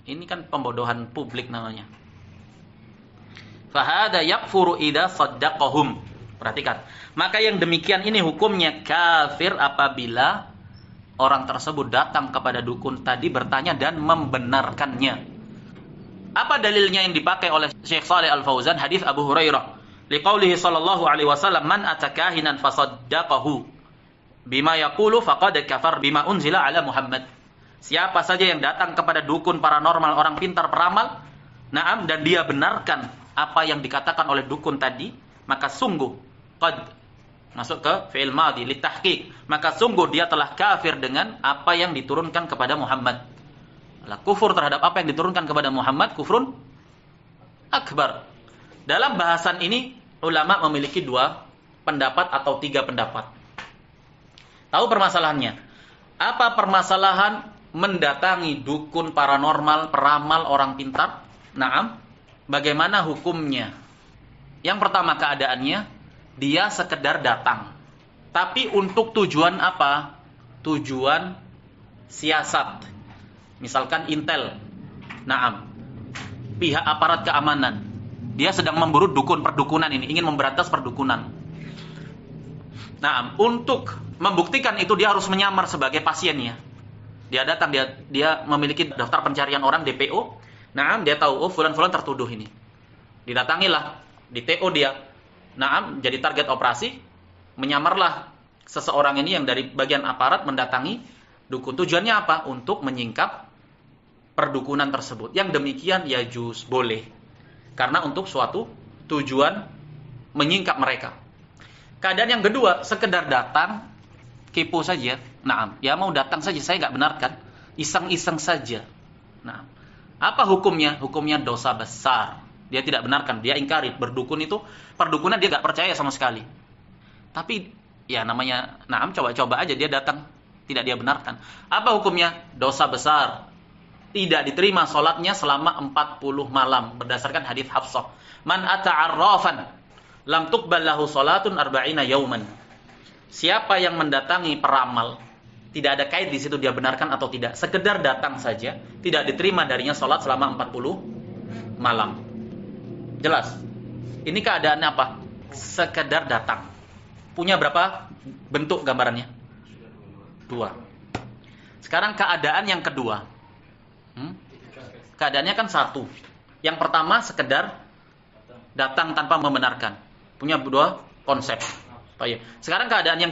Ini kan pembodohan publik namanya. Fahada yakfuru idza saddaqahum. Perhatikan. Maka yang demikian ini hukumnya kafir apabila orang tersebut datang kepada dukun tadi bertanya dan membenarkannya. Apa dalilnya yang dipakai oleh Syekh Shalih Al-Fauzan? Hadis Abu Hurairah. Liqaulihi sallallahu alaihi wasallam, "Man atakahinan fasaddaqahu bima yaqulu faqad kafar bima unzila ala Muhammad." Siapa saja yang datang kepada dukun paranormal, orang pintar peramal, na'am, dan dia benarkan apa yang dikatakan oleh dukun tadi, maka sungguh qad masuk ke fi'il madhi litahqiq, maka sungguh dia telah kafir dengan apa yang diturunkan kepada Muhammad. Kufur terhadap apa yang diturunkan kepada Muhammad, kufrun akbar. Dalam bahasan ini ulama memiliki 2 pendapat atau 3 pendapat. Tahu permasalahannya? Apa permasalahan mendatangi dukun paranormal, peramal, orang pintar? Naam. Bagaimana hukumnya? Yang pertama keadaannya, dia sekedar datang. Tapi untuk tujuan apa? Tujuan siasat. Misalkan intel. Naam. Pihak aparat keamanan. Dia sedang memburu dukun perdukunan ini, ingin memberantas perdukunan. Naam, untuk membuktikan itu dia harus menyamar sebagai pasiennya. Dia datang, dia memiliki daftar pencarian orang DPO. Naam, dia tahu oh fulan-fulan tertuduh ini. Didatangilah, di TO dia. Naam, jadi target operasi, menyamarlah seseorang ini yang dari bagian aparat mendatangi dukun. Tujuannya apa? Untuk menyingkap perdukunan tersebut. Yang demikian ya juz, boleh. Karena untuk suatu tujuan menyingkap mereka. Keadaan yang kedua, sekedar datang, kepo saja. Nah, ya mau datang saja, saya nggak benarkan. Iseng-iseng saja. Nah, apa hukumnya? Hukumnya dosa besar. Dia tidak benarkan, dia ingkari. Berdukun itu, perdukunan dia nggak percaya sama sekali. Tapi, ya namanya, coba-coba aja dia datang. Tidak dia benarkan. Apa hukumnya? Dosa besar. Tidak diterima sholatnya selama 40 malam. Berdasarkan hadis Hafsah. Man ata'arrafan lam tuqbal lahu sholatun arba'ina yauman. Siapa yang mendatangi peramal, tidak ada kait di situ dia benarkan atau tidak. Sekedar datang saja, tidak diterima darinya sholat selama 40 malam. Jelas? Ini keadaannya apa? Sekedar datang. Punya berapa bentuk gambarannya? 2. Sekarang keadaan yang kedua. Keadaannya kan 1. Yang pertama sekedar datang tanpa membenarkan. Punya 2 konsep. Sekarang keadaan yang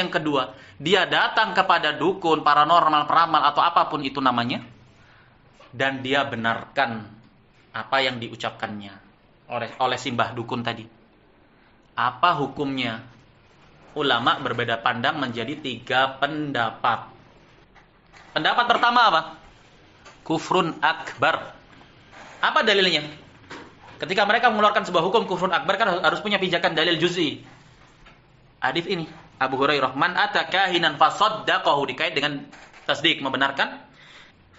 kedua. Dia datang kepada dukun, paranormal, peramal atau apapun itu namanya, dan dia benarkan apa yang diucapkannya oleh simbah dukun tadi. Apa hukumnya? Ulama berbeda pandang menjadi 3 pendapat. Pendapat pertama apa? Kufrun akbar. Apa dalilnya? Ketika mereka mengeluarkan sebuah hukum kufrun akbar kan harus punya pijakan dalil juz'i. Hadis ini Abu Hurairah, man atakahinan fasaddaqahu, dikait dengan tasdik, membenarkan.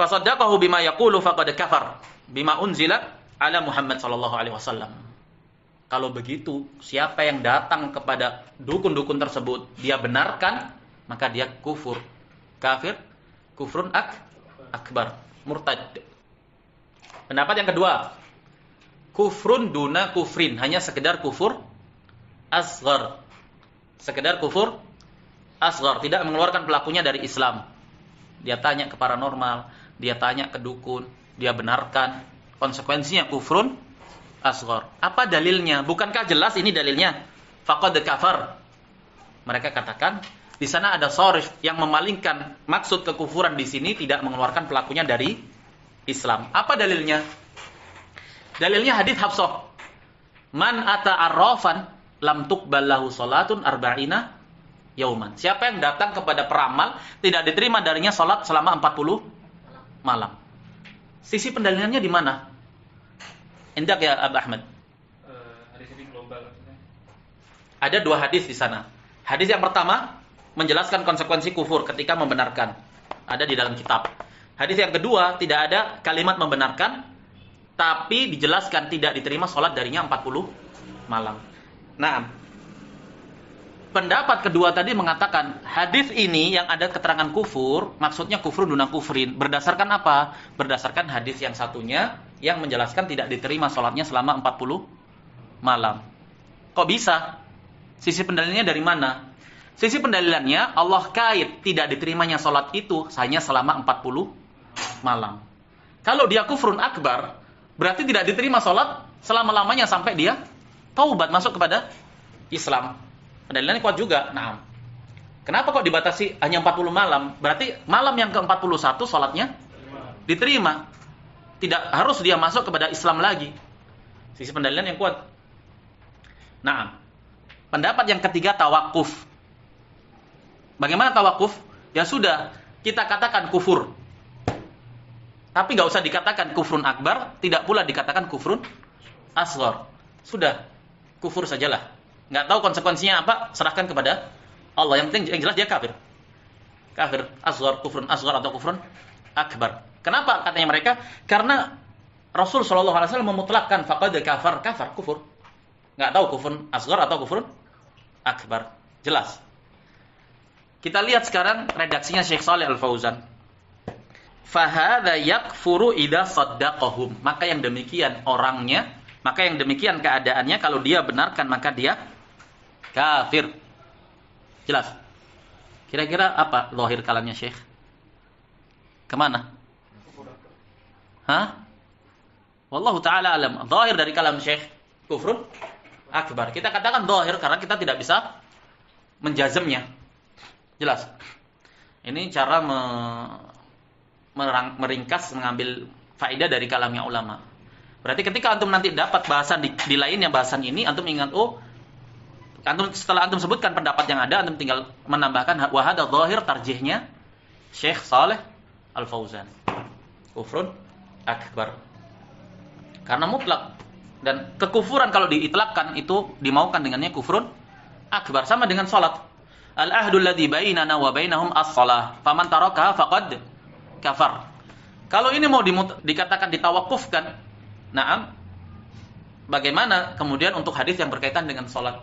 Fasaddaqahu bima yaqulu faqad kafar bima unzila ala Muhammad sallallahu alaihi wasallam. Kalau begitu, siapa yang datang kepada dukun-dukun tersebut, dia benarkan, maka dia kufur. Kafir, kufrun akbar, murtad. Pendapat yang kedua, kufrun duna kufrin, hanya sekedar kufur asghar. Sekedar kufur asghar, tidak mengeluarkan pelakunya dari Islam. Dia tanya ke paranormal, dia tanya ke dukun, dia benarkan. Konsekuensinya kufrun asghar. Apa dalilnya? Bukankah jelas ini dalilnya? Faqad kafar. Mereka katakan di sana ada sharif yang memalingkan maksud kekufuran di sini, tidak mengeluarkan pelakunya dari Islam. Apa dalilnya? Dalilnya hadis Hafsah. Man ata'arrafan lam tuqbal lahu salatun arba'ina yauman. Siapa yang datang kepada peramal, tidak diterima darinya salat selama 40 malam. Sisi pendalilannya di mana? Indak ya Abu Ahmad? Hadis ini global. Ada 2 hadis di sana. Hadis yang pertama menjelaskan konsekuensi kufur ketika membenarkan. Ada di dalam kitab. Hadis yang kedua tidak ada kalimat membenarkan, tapi dijelaskan tidak diterima sholat darinya 40 malam. Nah, pendapat kedua tadi mengatakan hadis ini yang ada keterangan kufur, maksudnya kufur duna kufrin. Berdasarkan apa? Berdasarkan hadis yang satunya yang menjelaskan tidak diterima sholatnya selama 40 malam. Kok bisa? Sisi pendalilannya dari mana? Sisi pendalilannya Allah kait tidak diterimanya sholat itu hanya selama 40 malam. Kalau dia kufrun akbar, berarti tidak diterima sholat selama-lamanya sampai dia taubat masuk kepada Islam. Pendalilannya kuat juga. Nah, kenapa kok dibatasi hanya 40 malam? Berarti malam yang ke-41 sholatnya diterima. Tidak harus dia masuk kepada Islam lagi. Sisi pendalilan yang kuat. Nah, pendapat yang ketiga tawakuf. Bagaimana tawakuf? Ya sudah, kita katakan kufur. Tapi nggak usah dikatakan kufrun akbar, tidak pula dikatakan kufrun asghar. Sudah, kufur sajalah. Nggak tahu konsekuensinya apa, serahkan kepada Allah. Yang penting yang jelas dia kafir. Kafir asghar, kufrun asghar atau kufrun akbar. Kenapa katanya mereka? Karena Rasul sallallahu alaihi wasallam memutlakkan faqad kafar, kufur. Nggak tahu kufrun asghar atau kufrun akbar. Jelas. Kita lihat sekarang redaksinya Syekh Shalih Al-Fauzan. Fahadha yakfuru idza saddaqahum. Maka yang demikian orangnya, maka yang demikian keadaannya kalau dia benarkan maka dia kafir. Jelas. Kira-kira apa zahir kalamnya Syekh? Kemana? Hah? Wallahu taala alam. Zahir dari kalam Syekh kufrun akbar. Kita katakan zahir karena kita tidak bisa menjazmnya. Jelas. Ini cara meringkas, mengambil faedah dari kalamnya ulama. Berarti ketika antum nanti dapat bahasan di lainnya bahasan ini, antum ingat, antum setelah antum sebutkan pendapat yang ada, antum tinggal menambahkan wa hadza zahir tarjihnya Syekh Shalih Al-Fauzan. Kufrun akbar. Karena mutlak, dan kekufuran kalau diitlakkan itu dimaukan dengannya kufrun akbar, sama dengan salat. Al-ahdul ladzi bainana wa bainahum as-shalah, faman tarakaha faqad kafar. Kalau ini mau dikatakan ditawakufkan, na'am, bagaimana kemudian untuk hadis yang berkaitan dengan sholat?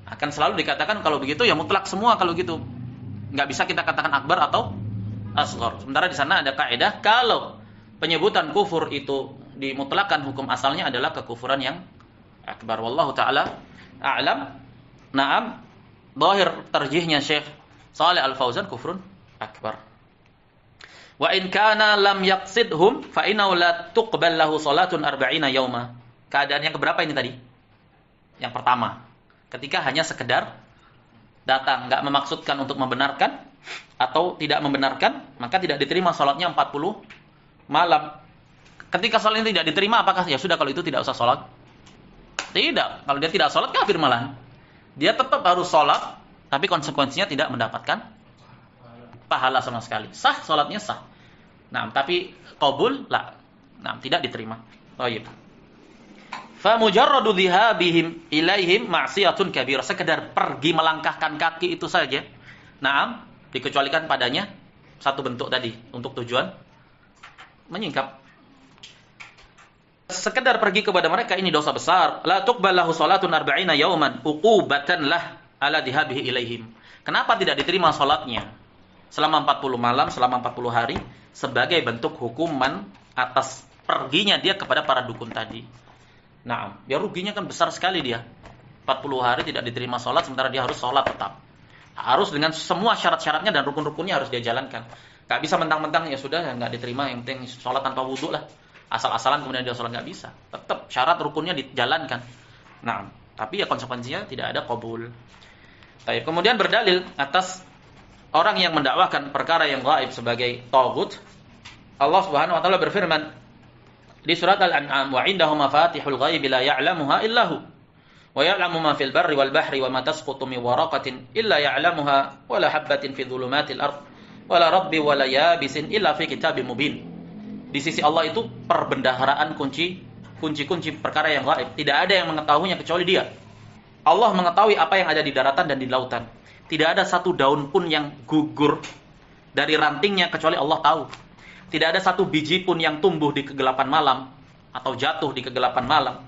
Akan selalu dikatakan kalau begitu ya mutlak semua kalau gitu. Nggak bisa kita katakan akbar atau asghar. Sementara di sana ada kaidah kalau penyebutan kufur itu dimutlakan, hukum asalnya adalah kekufuran yang akbar. Wallahu taala a'lam. Na'am, zahir tarjihnya Syekh Shalih Al-Fauzan kufrun akbar. Wa in kana lam yaqsidhum fa innahu la tuqbal lahu salatun 40 yauma. Keadaan yang keberapa ini tadi? Yang pertama, ketika hanya sekedar datang, enggak memaksudkan untuk membenarkan atau tidak membenarkan, maka tidak diterima salatnya 40 malam. Ketika salat ini tidak diterima, apakah ya sudah kalau itu tidak usah salat? Tidak. Kalau dia tidak salat kafir malah. Dia tetap harus salat, tapi konsekuensinya tidak mendapatkan pahala sama sekali. Sah, salatnya sah. Nah, tapi qabul la. Nah, tidak diterima. Baik. Fa mujarradu dhihabihim ilaihim ma'siyatun kabirah. Sekedar pergi melangkahkan kaki itu saja. Naam, dikecualikan padanya satu bentuk tadi untuk tujuan menyingkap. Sekedar pergi kepada mereka ini dosa besar. La tuqbal lahu salatun 40 yauman uqubatan lah ala dhihabihi ilaihim. Kenapa tidak diterima salatnya selama 40 malam, selama 40 hari sebagai bentuk hukuman atas perginya dia kepada para dukun tadi? Nah, ya ruginya kan besar sekali dia. 40 hari tidak diterima salat sementara dia harus salat tetap. Harus dengan semua syarat-syaratnya dan rukun-rukunnya harus dia jalankan. Gak bisa mentang-mentang ya sudah nggak diterima, yang penting salat tanpa wudu lah. Asal-asalan kemudian dia salat, nggak bisa. Tetap syarat rukunnya dijalankan. Nah, tapi ya konsekuensinya tidak ada qabul. Baik, kemudian berdalil atas orang yang mendakwakan perkara yang gaib sebagai taghut. Allah Subhanahu wa taala berfirman di surat Al-An'am, "Wa 'indahu mafatihul ghaibi la ya'lamuha illa hu, wa ya'lamu ma fil barri wal bahri wa ma tasqutu min waraqatin illa ya'lamuha wa la habatin fi dhulumatil ard wa la rabbi wa la yabisin illa fi kitabim mubin." Di sisi Allah itu perbendaharaan kunci-kunci perkara yang gaib. Tidak ada yang mengetahuinya kecuali Dia. Allah mengetahui apa yang ada di daratan dan di lautan. Tidak ada satu daun pun yang gugur dari rantingnya kecuali Allah tahu. Tidak ada satu biji pun yang tumbuh di kegelapan malam atau jatuh di kegelapan malam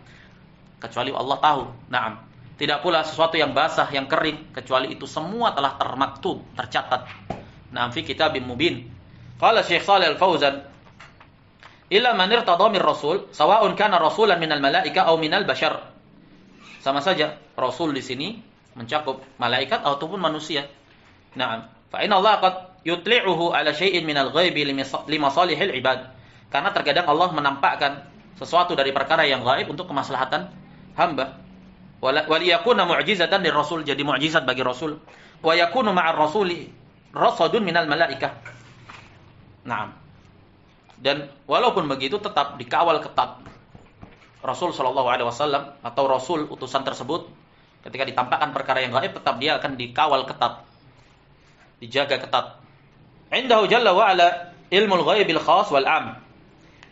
kecuali Allah tahu. Naam. Tidak pula sesuatu yang basah, yang kering, kecuali itu semua telah termaktub, tercatat. Naam fi kitabim mubin. Qala Syekh Shalih Al-Fauzan, illa man irtada min rasul, sawa'un kana rasulan minal malaika aw minal bashar. Sama saja rasul di sini mencakup malaikat ataupun manusia. Naam. Fa inna Allah qad yutli'uhu ala syai'in minal ghaibi limasalihil ibad. Karena terkadang Allah menampakkan sesuatu dari perkara yang gaib untuk kemaslahatan hamba. Waliyakuna mu'jizatan lirrasul, jadi mukjizat bagi rasul. Wa yakunu ma'ar rasuli rasadun minal malaikah. Naam. Dan walaupun begitu tetap dikawal ketat. Rasul sallallahu alaihi wasallam atau rasul utusan tersebut ketika ditampakkan perkara yang gaib tetap dia akan dikawal ketat. Dijaga ketat. Indahu jalla wa ala ilmul ghaibil khas wal 'am.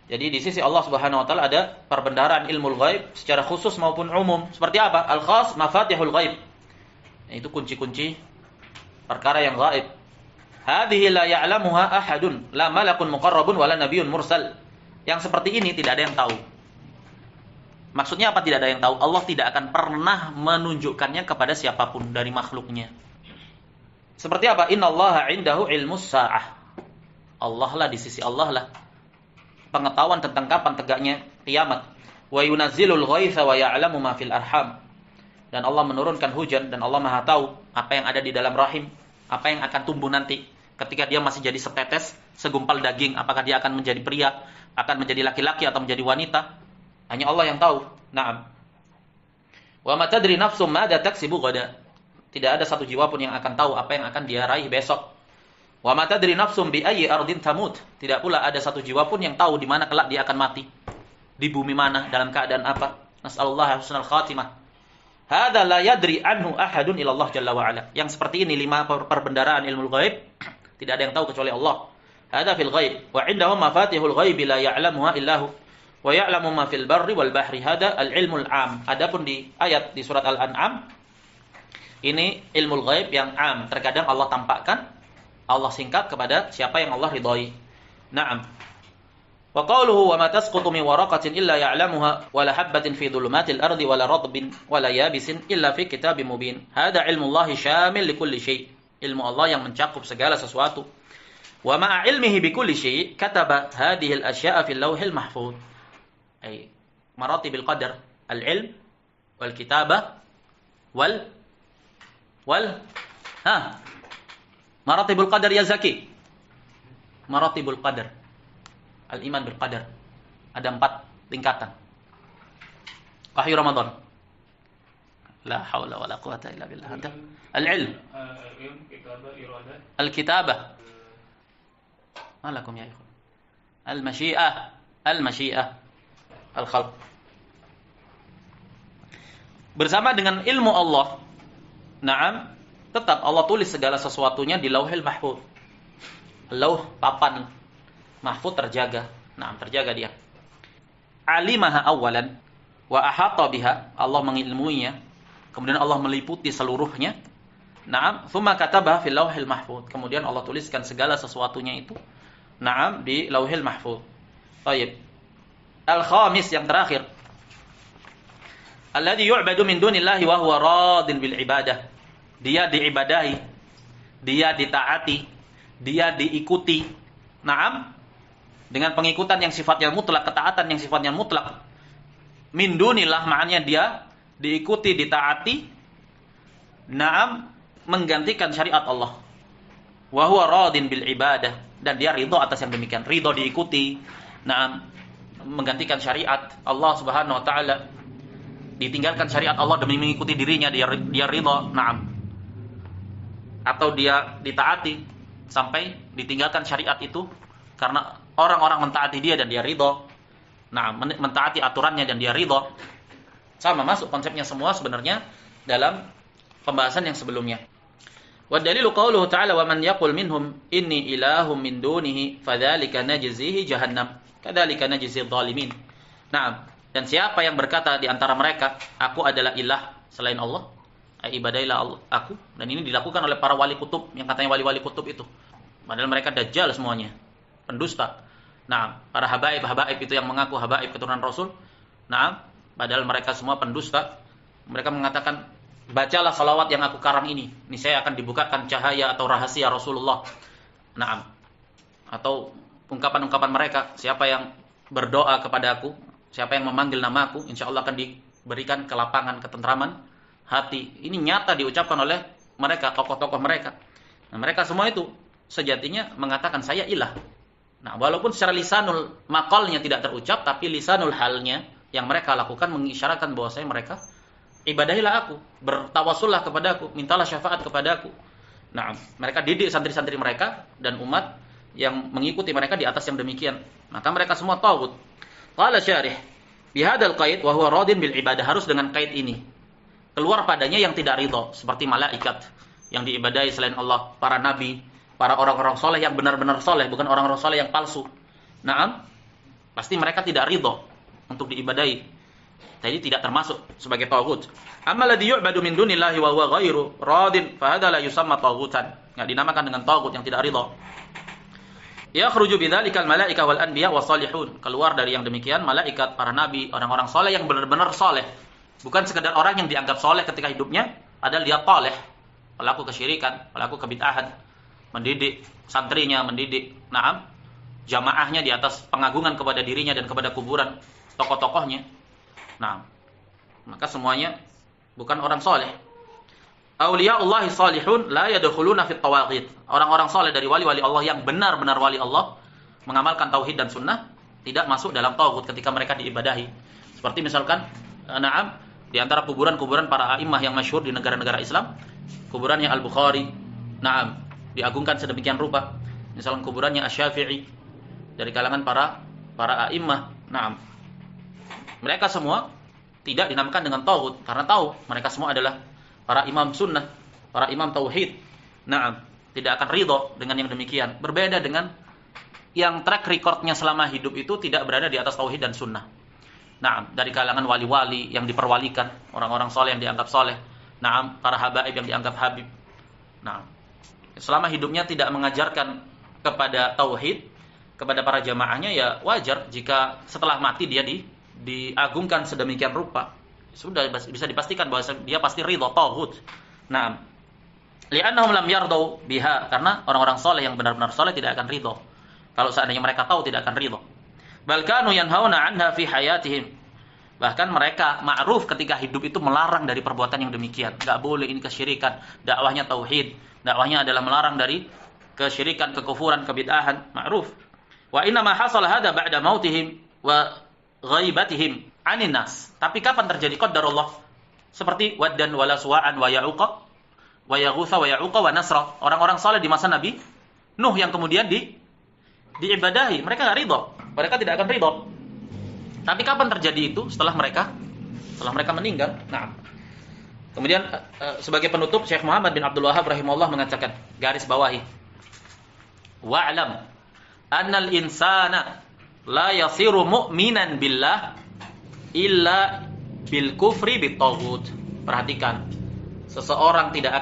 Jadi di sisi Allah Subhanahu wa taala ada perbendaharaan ilmu ghaib secara khusus maupun umum. Seperti apa? Al-khas mafatihul ghaib. Itu kunci-kunci perkara yang gaib. Hadhihi la ya'lamuha ahadun, la malakun muqarrabun wala nabiyyun mursal. Yang seperti ini tidak ada yang tahu. Maksudnya apa tidak ada yang tahu? Allah tidak akan pernah menunjukkannya kepada siapapun dari makhluknya. Seperti apa? Innallaha 'indahu ilmus sa'ah. Allah lah, di sisi Allah lah pengetahuan tentang kapan tegaknya kiamat. Wa yunazzilul ghaitsa wa ya'lamu ma fil arham. Dan Allah menurunkan hujan dan Allah Maha tahu apa yang ada di dalam rahim, apa yang akan tumbuh nanti ketika dia masih jadi setetes, segumpal daging, apakah dia akan menjadi pria, akan menjadi laki-laki atau menjadi wanita. Hanya Allah yang tahu. Naam. Wa ma tadri nafsum ma taksibu ghada. Tidak ada satu jiwa pun yang akan tahu apa yang akan dia raih besok. Wa ma tadri nafsum bi ayyi ardin tamut. Tidak pula ada satu jiwa pun yang tahu di mana kelak dia akan mati. Di bumi mana, dalam keadaan apa. Nas'alullah husnal khatimah. Hadza la yadri anhu ahadun illa Allah jalla wa ala. Yang seperti ini 5 perbendaharaan ilmu ghaib tidak ada yang tahu kecuali Allah. Hadza fil ghaib wa 'indahu mafatihul ghaib la ya'lamuha illa hu. Wa ya'lamu ma fil barri wal bahri. Hadza al-ilmul 'am. Adapun di ayat di surat Al-An'am ini ilmu ghaib yang 'am. Terkadang Allah tampakkan, Allah singkat kepada siapa yang Allah ridhai. Naam. Wa qawluhu wa ma tasqutu min waraqatin illa ya'lamuha wa la habatin fi dhulumatil ardi wa la ratbin wa la yabisin illa fi kitabim mubin. Hada ilmu Allah syamil li kulli syai'. Ilmu Allah yang mencakup segala sesuatu. Wa ma'a ilmihi bi kulli syai' kataba hadhihi al-asya'a fil lawhil mahfuz. Ay maratibil qadar, al-ilm wal kitabah wal maratibul qadar ya Zaki. Maratibul qadar. Al-iman bil qadar. Ada 4 tingkatan. Wahyu Ramadan. La haula wala quwata illa billah. Al-ilm. Kitabah, iradah. Al-kitabah. Malakum ya ikhwan. Al-masyi'ah. Al-masyi'ah. Al-khalq. Bersama dengan ilmu Allah. Naam. Tetap Allah tulis segala sesuatunya di Lauhil Mahfuz. Lauh papan mahfuz terjaga. Nah, terjaga dia. Alimaha awalan wa ahata biha. Allah mengilmuinya. Kemudian Allah meliputi seluruhnya. Naam, tsumma katabaha fil Lauhil Mahfuz. Kemudian Allah tuliskan segala sesuatunya itu. Naam, di Lauhil Mahfuz. Baik. Al-khamis yang terakhir. Alladzi yu'badu min dunillahi wa huwa radin bil ibadah. Dia diibadahi, dia ditaati, dia diikuti. Naam, dengan pengikutan yang sifatnya mutlak, ketaatan yang sifatnya mutlak. Min dunillah maknanya dia diikuti, ditaati. Naam, menggantikan syariat Allah. Wa huwa radin bil ibadah, dan dia ridha atas yang demikian, ridha diikuti. Naam, menggantikan syariat Allah Subhanahu wa taala. Ditinggalkan syariat Allah demi mengikuti dirinya, dia ridha. Naam. Atau dia ditaati sampai ditinggalkan syariat itu karena orang-orang mentaati dia dan dia ridho. Nah, mentaati aturannya dan dia ridho. Sama masuk konsepnya semua sebenarnya dalam pembahasan yang sebelumnya. Wa dalilu qauluhu ta'ala wa man yaqul minhum inni ilahum min dunihi fadzalika najzihi jahannam kadzalika najzil zalimin. Nah, dan siapa yang berkata di antara mereka aku adalah ilah selain Allah, ibadailah aku, dan ini dilakukan oleh para wali kutub yang katanya wali-wali kutub itu. Padahal mereka dajjal semuanya, pendusta. Nah, para habaib itu yang mengaku habaib keturunan Rasul. Nah, padahal mereka semua pendusta. Mereka mengatakan, bacalah salawat yang aku karang ini. Ini saya akan dibukakan cahaya atau rahasia Rasulullah. Nah, atau ungkapan-ungkapan mereka, siapa yang berdoa kepada aku, siapa yang memanggil namaku, insya Allah akan diberikan kelapangan, ketentraman hati. Ini nyata diucapkan oleh mereka, tokoh-tokoh mereka. Nah, mereka semua itu sejatinya mengatakan saya ilah. Nah, walaupun secara lisanul maqalnya tidak terucap, tapi lisanul halnya yang mereka lakukan mengisyaratkan bahwasanya mereka ibadahilah aku, bertawassullah kepada aku, mintalah syafaat kepada aku. Nah, mereka didik santri-santri mereka dan umat yang mengikuti mereka di atas yang demikian. Maka mereka semua taghut. Qala syarih, bihadzal qaid wa huwa radin bil ibadah, harus dengan qaid ini. Keluar padanya yang tidak ridha, seperti malaikat yang diibadahi selain Allah, para nabi, para orang-orang soleh yang benar-benar soleh, bukan orang-orang soleh yang palsu. Naam, pasti mereka tidak ridho untuk diibadahi. Jadi tidak termasuk sebagai taghut. Amma alladhi yu'badu min dunillahi wa huwa ghairu radin fa hadza la yusamma taghutan. Enggak dinamakan dengan taghut yang tidak ridho. Yakhruju bidzalikal malaika wal anbiya was salihun. Keluar dari yang demikian malaikat, para nabi, orang-orang soleh yang benar-benar soleh. Bukan sekedar orang yang dianggap soleh ketika hidupnya, padahal dia taleh, pelaku kesyirikan, pelaku kebid'ahan. Mendidik santrinya, mendidik jamaahnya di atas pengagungan kepada dirinya dan kepada kuburan tokoh-tokohnya. Nah, maka semuanya bukan orang soleh. Auliyaullahi salihun la yadkhuluna fit tawaghit. Orang-orang soleh dari wali-wali Allah yang benar-benar wali Allah, mengamalkan tauhid dan sunnah, tidak masuk dalam taghut ketika mereka diibadahi. Seperti misalkan di antara kuburan-kuburan para a'immah yang masyhur di negara-negara Islam, kuburannya Al-Bukhari, diagungkan sedemikian rupa. Misalnya kuburannya Asy-Syafi'i dari kalangan para a'immah. Mereka semua tidak dinamakan dengan taghut karena tahu mereka semua adalah para imam sunnah, para imam tauhid. Tidak akan ridho dengan yang demikian. Berbeda dengan yang track recordnya selama hidup itu tidak berada di atas tauhid dan sunnah. Dari kalangan wali-wali yang diperwalikan, orang-orang soleh yang dianggap soleh. Para habaib yang dianggap habib. Selama hidupnya tidak mengajarkan kepada tauhid, kepada para jamaahnya, ya wajar jika setelah mati dia diagungkan sedemikian rupa. Sudah bisa dipastikan bahwa dia pasti ridho taghut. Li'annahum lam yardau biha, karena orang-orang soleh yang benar-benar soleh tidak akan ridho. Kalau seandainya mereka tahu, tidak akan ridho. Bal kanu yanhauna 'anha fi hayatihim. Bahkan mereka ma'ruf ketika hidup itu melarang dari perbuatan yang demikian. Enggak boleh, ini kesyirikan. Dakwahnya tauhid. Dakwahnya adalah melarang dari kesyirikan, kekufuran, kebid'ahan. Ma'ruf. Wa inna ma hasala hadza ba'da mautihim wa ghaibatihim 'anin nas. Tapi kapan terjadi qadarullah? Seperti Waddan wa Laswa'an wa Ya'uqa wa Yaghutsa wa Ya'uqa wa Nasra. Orang-orang saleh di masa Nabi Nuh yang kemudian diibadahi. Mereka enggak ridho. Mereka tidak akan ridho. Tapi kapan terjadi itu? Setelah mereka meninggal. Kemudian sebagai penutup Syekh Muhammad bin Abdul Wahhab rahimahullah mengatakan, garis bawahi, wa'lam annal insana la yasiru mu'minan billah illa bil kufri bit taghut. Perhatikan, seseorang tidak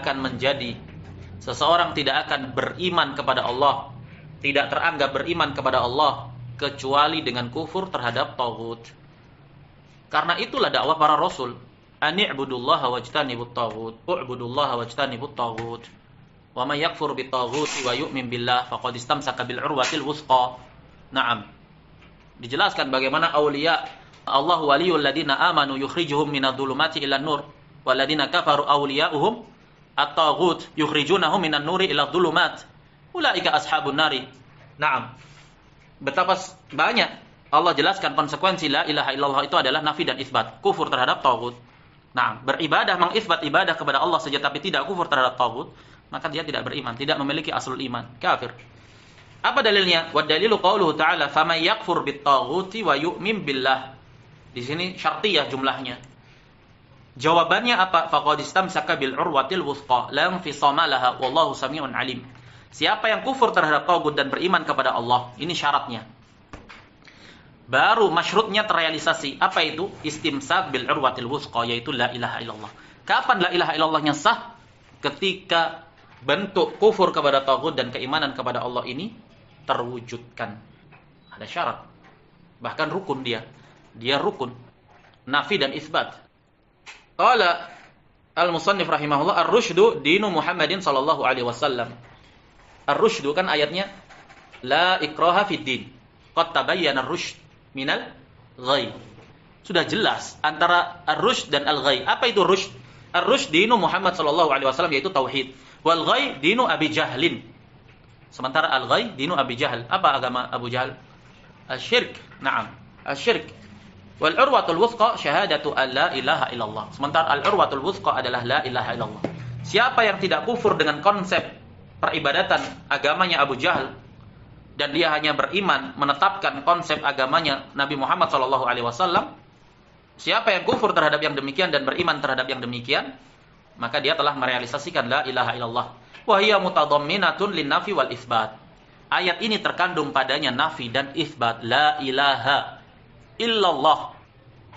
akan beriman kepada Allah, tidak teranggap beriman kepada Allah kecuali dengan kufur terhadap taghut. Karena itulah dakwah para rasul, ani'budullaha wajtanibut taghut, u'budullaha wajtanibut taghut. Wa may yakfur bit taghut wa yu'min billah faqad istamsaka bil urwatil wuthqa. Dijelaskan bagaimana auliya Allah waliyul ladina amanu yukhrijuhum minadh-dhulumati ilan nur wal ladina kafaru awliya'uhum at-taghut yukhrijunahum minan nuri ila dhulumat. Ulaika ashabun nari. Betapa banyak Allah jelaskan konsekuensi la ilaha illallah itu adalah nafi dan isbat, kufur terhadap taghut. Beribadah mengisbat ibadah kepada Allah saja tapi tidak kufur terhadap taghut, maka dia tidak beriman, tidak memiliki aslul iman, kafir. Apa dalilnya? Wa dalilu qauluhu ta'ala faman yakfur bit taghuti wa yu'min billah. Di sini syartiyah jumlahnya. Jawabannya apa? Faqad istamsaka bil urwatil wuthqa la infisama laha wallahu samiun alim. Siapa yang kufur terhadap taghut dan beriman kepada Allah, ini syaratnya. Baru masyrutnya terrealisasi. Apa itu? Istimsak bil urwatil wuthqa, yaitu la ilaha illallah. Kapan la ilaha illallahnya sah? Ketika bentuk kufur kepada taghut dan keimanan kepada Allah ini terwujudkan. Ada syarat. Bahkan rukun dia. Dia rukun. Nafi dan isbat. Qala al-musannif rahimahullah ar-rusydu dinu Muhammadin sallallahu alaihi wasallam. Ar-rusydu kan ayatnya la ikraha fid din. Qad tabayyana ar-rusyd minal ghai. Sudah jelas antara ar-rusyd dan al-ghai. Apa itu rusyd? Ar-rusyd dinu Muhammad sallallahu alaihi wasallam yaitu tauhid. Wal ghai dinu Abi Jahlin. Sementara al-ghai dinu Abi Jahal. Apa agama Abu Jahal? Asyirk. Naam, asyirk. Wal urwatul wuthqa syahadatu an la ilaha illallah. Sementara al-urwatul wuthqa adalah la ilaha illallah. Siapa yang tidak kufur dengan konsep peribadatan agamanya Abu Jahal dan dia hanya beriman menetapkan konsep agamanya Nabi Muhammad sallallahu alaihi wasallam, siapa yang kufur terhadap yang demikian dan beriman terhadap yang demikian, maka dia telah merealisasikan la ilaha illallah. Wa hiya mutadamminatun lin-nafi wal itsbat. Ayat ini terkandung padanya nafi dan itsbat la ilaha illallah.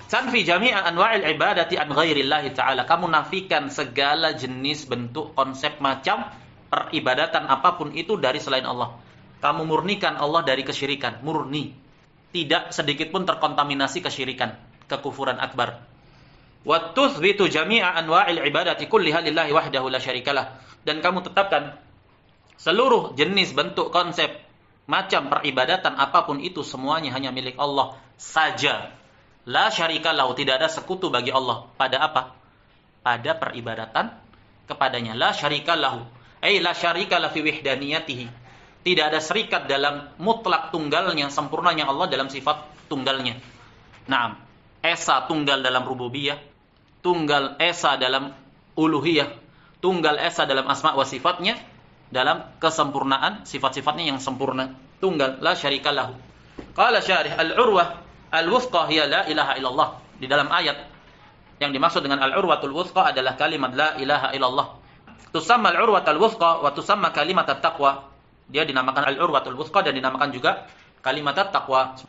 Tanfi jami'a anwa'il ibadati an ghairillahi ta'ala. Kamu nafikan segala jenis bentuk konsep macam peribadatan apapun itu dari selain Allah. Kamu murnikan Allah dari kesyirikan, murni. Tidak sedikit pun terkontaminasi kesyirikan, kekufuran akbar. Wa tuthbitu jami'a anwa'il ibadati kulliha lillahi wahdahu la syarikalah. Dan kamu tetapkan seluruh jenis bentuk konsep macam peribadatan apapun itu semuanya hanya milik Allah saja. La syarikalahu, tidak ada sekutu bagi Allah. Pada apa? Pada peribadatan kepadanya. La syarikalahu. La syarikala fi wahdaniyatihi. Tidak ada serikat dalam mutlak tunggalnya, sempurnanya Allah dalam sifat tunggalnya. Naam. Esa tunggal dalam rububiyah, tunggal esa dalam uluhiyah, tunggal esa dalam asma wa sifatnya, dalam kesempurnaan sifat-sifatnya yang sempurna. Tunggal, la syarikalahu. Qala syarih al-urwah al-wuthqa hiya la ilaha illallah. Di dalam ayat yang dimaksud dengan al-urwatul wuthqa adalah kalimat la ilaha illallah. Tusamma al-urwatul wuthqa wa tusamma kalimat at-taqwa. Dia dinamakan al-urwatul wuthqa dan dinamakan juga kalimat at-taqwa.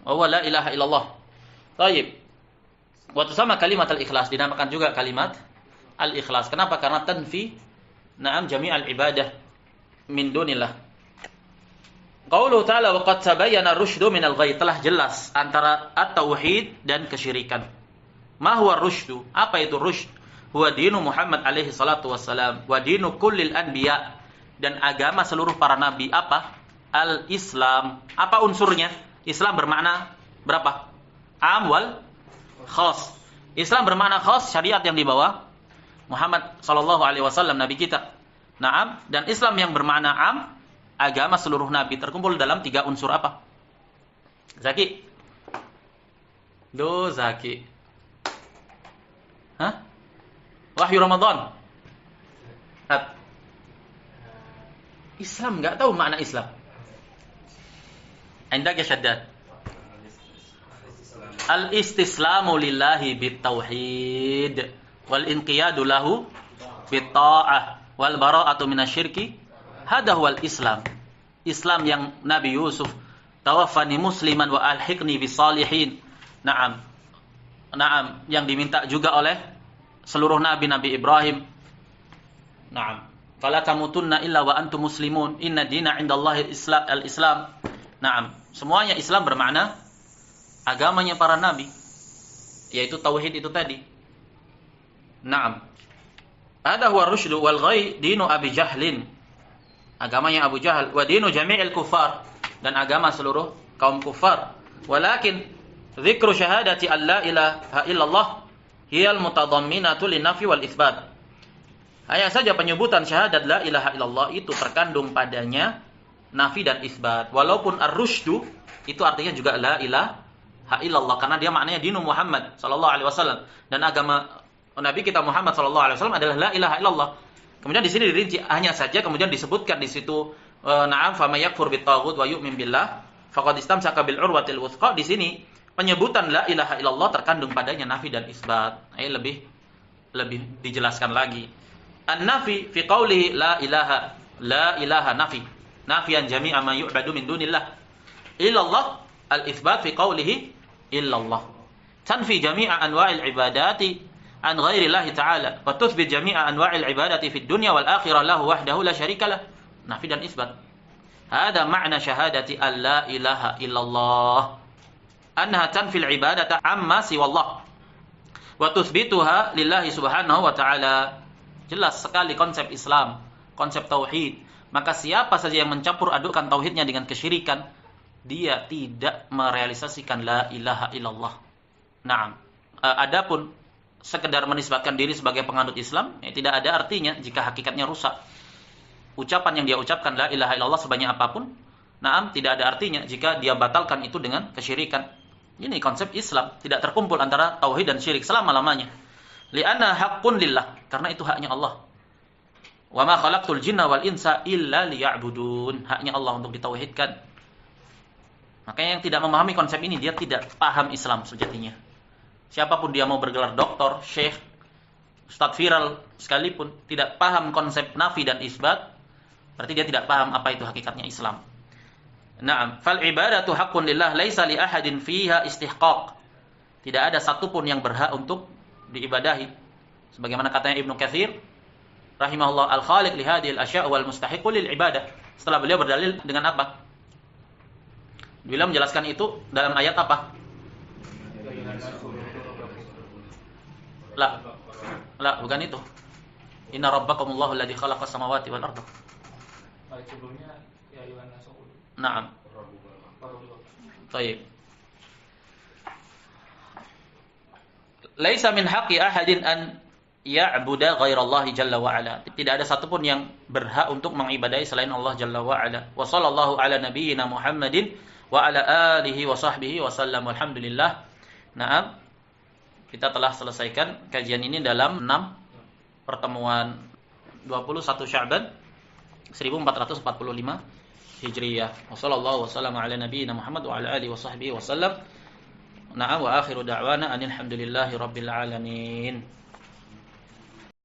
Wa la ilaha illallah. Baik. Wa tusamma kalimat al-ikhlas, dinamakan juga kalimat al-ikhlas. Kenapa? Karena tanfi na'am jami'al ibadah min dunillah. Qauluhu ta'ala wa qad tabayyana ar-rusydu minal ghai, telah jelas antara at-tauhid dan kesyirikan. Ma huwa ar-rusydu? Apa itu rusyd? Huwa dinu Muhammad alaihi salatu wassalam wa dinu kullil anbiya, dan agama seluruh para nabi. Apa? Al-Islam. Apa unsurnya? Islam bermakna berapa? Am wal khas. Islam bermakna khas, syariat yang dibawa Muhammad sallallahu alaihi wasallam nabi kita. Naam, dan Islam yang bermakna am, agama seluruh nabi, terkumpul dalam 3 unsur apa? Zaki. Zaki. Hah? Wahyu Ramadan. Islam enggak tahu makna Islam. Anda ke Syaddad. Al-istislamu lillahi bitauhid wal inqiyadu lahu bitta'ah wal bara'atu minasyirki. Hada huwal Islam. Islam yang Nabi Yusuf, tawaffani musliman wa alhiqni bisalihin. Naam. Naam, yang diminta juga oleh seluruh nabi-nabi Ibrahim. Naam. Fala tamutunna illa wa antum muslimun. Inna dina 'indallahi al-Islam. Naam. Semuanya Islam bermakna agamanya para nabi, yaitu tauhid itu tadi. Naam. Hada huwa rusydu wal ghai dinu Abi Jahlin. Agamanya Abu Jahal. Wa dinu jami'il kufar, dan agama seluruh kaum kufar. Walakin dzikru syahadati an la ilaha illallah hiyal mutadamminatu lin-nafi wal itsbat. Hanya saja penyebutan syahadat la ilaha illallah itu terkandung padanya nafi dan isbat. Walaupun ar-rusydu itu artinya juga la ilaha illallah, karena dia maknanya dinu Muhammad sallallahu alaihi wasallam, dan agama Nabi kita Muhammad sallallahu alaihi wasallam adalah la ilaha illallah. Kemudian di sini dirinci, hanya saja kemudian disebutkan di situ na'am fa may yakfur bit taghut wa yu'min billah faqad istamsaka bil urwatil wuthqa. Di sini penyebutan la ilaha illallah terkandung padanya nafi dan isbat. Lebih dijelaskan lagi. An-nafi fi qawlihi la ilaha nafi. Nafiyan jami'a ma yu'badu min dunillah. Illallah al-itsbat fi qawlihi illallah. Tanfi jami'a anwa'il ibadati an ghairillahi ta'ala wa tuthbit jami'a anwa'il ibadati fid dunya wal akhirah lahu wahdahu la syarika lah. Nafi dan isbat. Hada ma'na syahadati an la ilaha illallah. Annaha tanfil ibadata amma siwallah wa tuthbituha lillahi subhanahu wa ta'ala. Jelas sekali konsep Islam, konsep tauhid. Maka siapa saja yang mencampur adukkan tauhidnya dengan kesyirikan, dia tidak merealisasikan la ilaha illallah. Naam. Adapun sekedar menisbatkan diri sebagai penganut Islam, tidak ada artinya jika hakikatnya rusak. Ucapan yang dia ucapkan la ilaha illallah sebanyak apapun, naam, tidak ada artinya jika dia batalkan itu dengan kesyirikan. Ini konsep Islam, tidak terkumpul antara tauhid dan syirik selama-lamanya. Li'anna haqqun lillah, karena itu haknya Allah. Wa ma khalaqtul jinna wal insa illa liya'budun. Haknya Allah untuk ditauhidkan. Makanya yang tidak memahami konsep ini, dia tidak paham Islam sejatinya. Siapapun dia mau bergelar doktor, syekh, ustadz viral sekalipun, tidak paham konsep nafi dan isbat, berarti dia tidak paham apa itu hakikatnya Islam. Naam, fal ibadatu haqqun lillah laisa li ahadin fiha istihqaq. Tidak ada satupun yang berhak untuk diibadahi. Sebagaimana katanya Ibnu Katsir rahimahullah, al-khaliq li hadhil asya' wal mustahiqu lil ibadah. Setelah beliau berdalil dengan apa? Beliau menjelaskan itu dalam ayat apa? La, bukan itu. Inna rabbakumullahu alladzi khalaqas samawati wal arda. Ayat sebelumnya ya ayyuhan nasu. Naam. Baik. Laisa min haqqi ahadin an ya'budu ghairallahi jalla wa ala. Tidak ada satupun yang berhak untuk mengibadahi selain Allah jalla wa ala. Wa sallallahu ala nabiyyina Muhammadin wa ala alihi wa sahbihi wa sallam. Alhamdulillah. Naam. Kita telah selesaikan kajian ini dalam 6 pertemuan 21 Sya'ban 1445 Hijriyah. Wa sallallahu wasallam ala nabiyyina Muhammad wa ala alihi wa sahbihi wa sallam. Na'am wa akhiru da'wana anil hamdulillahi rabbil alamin.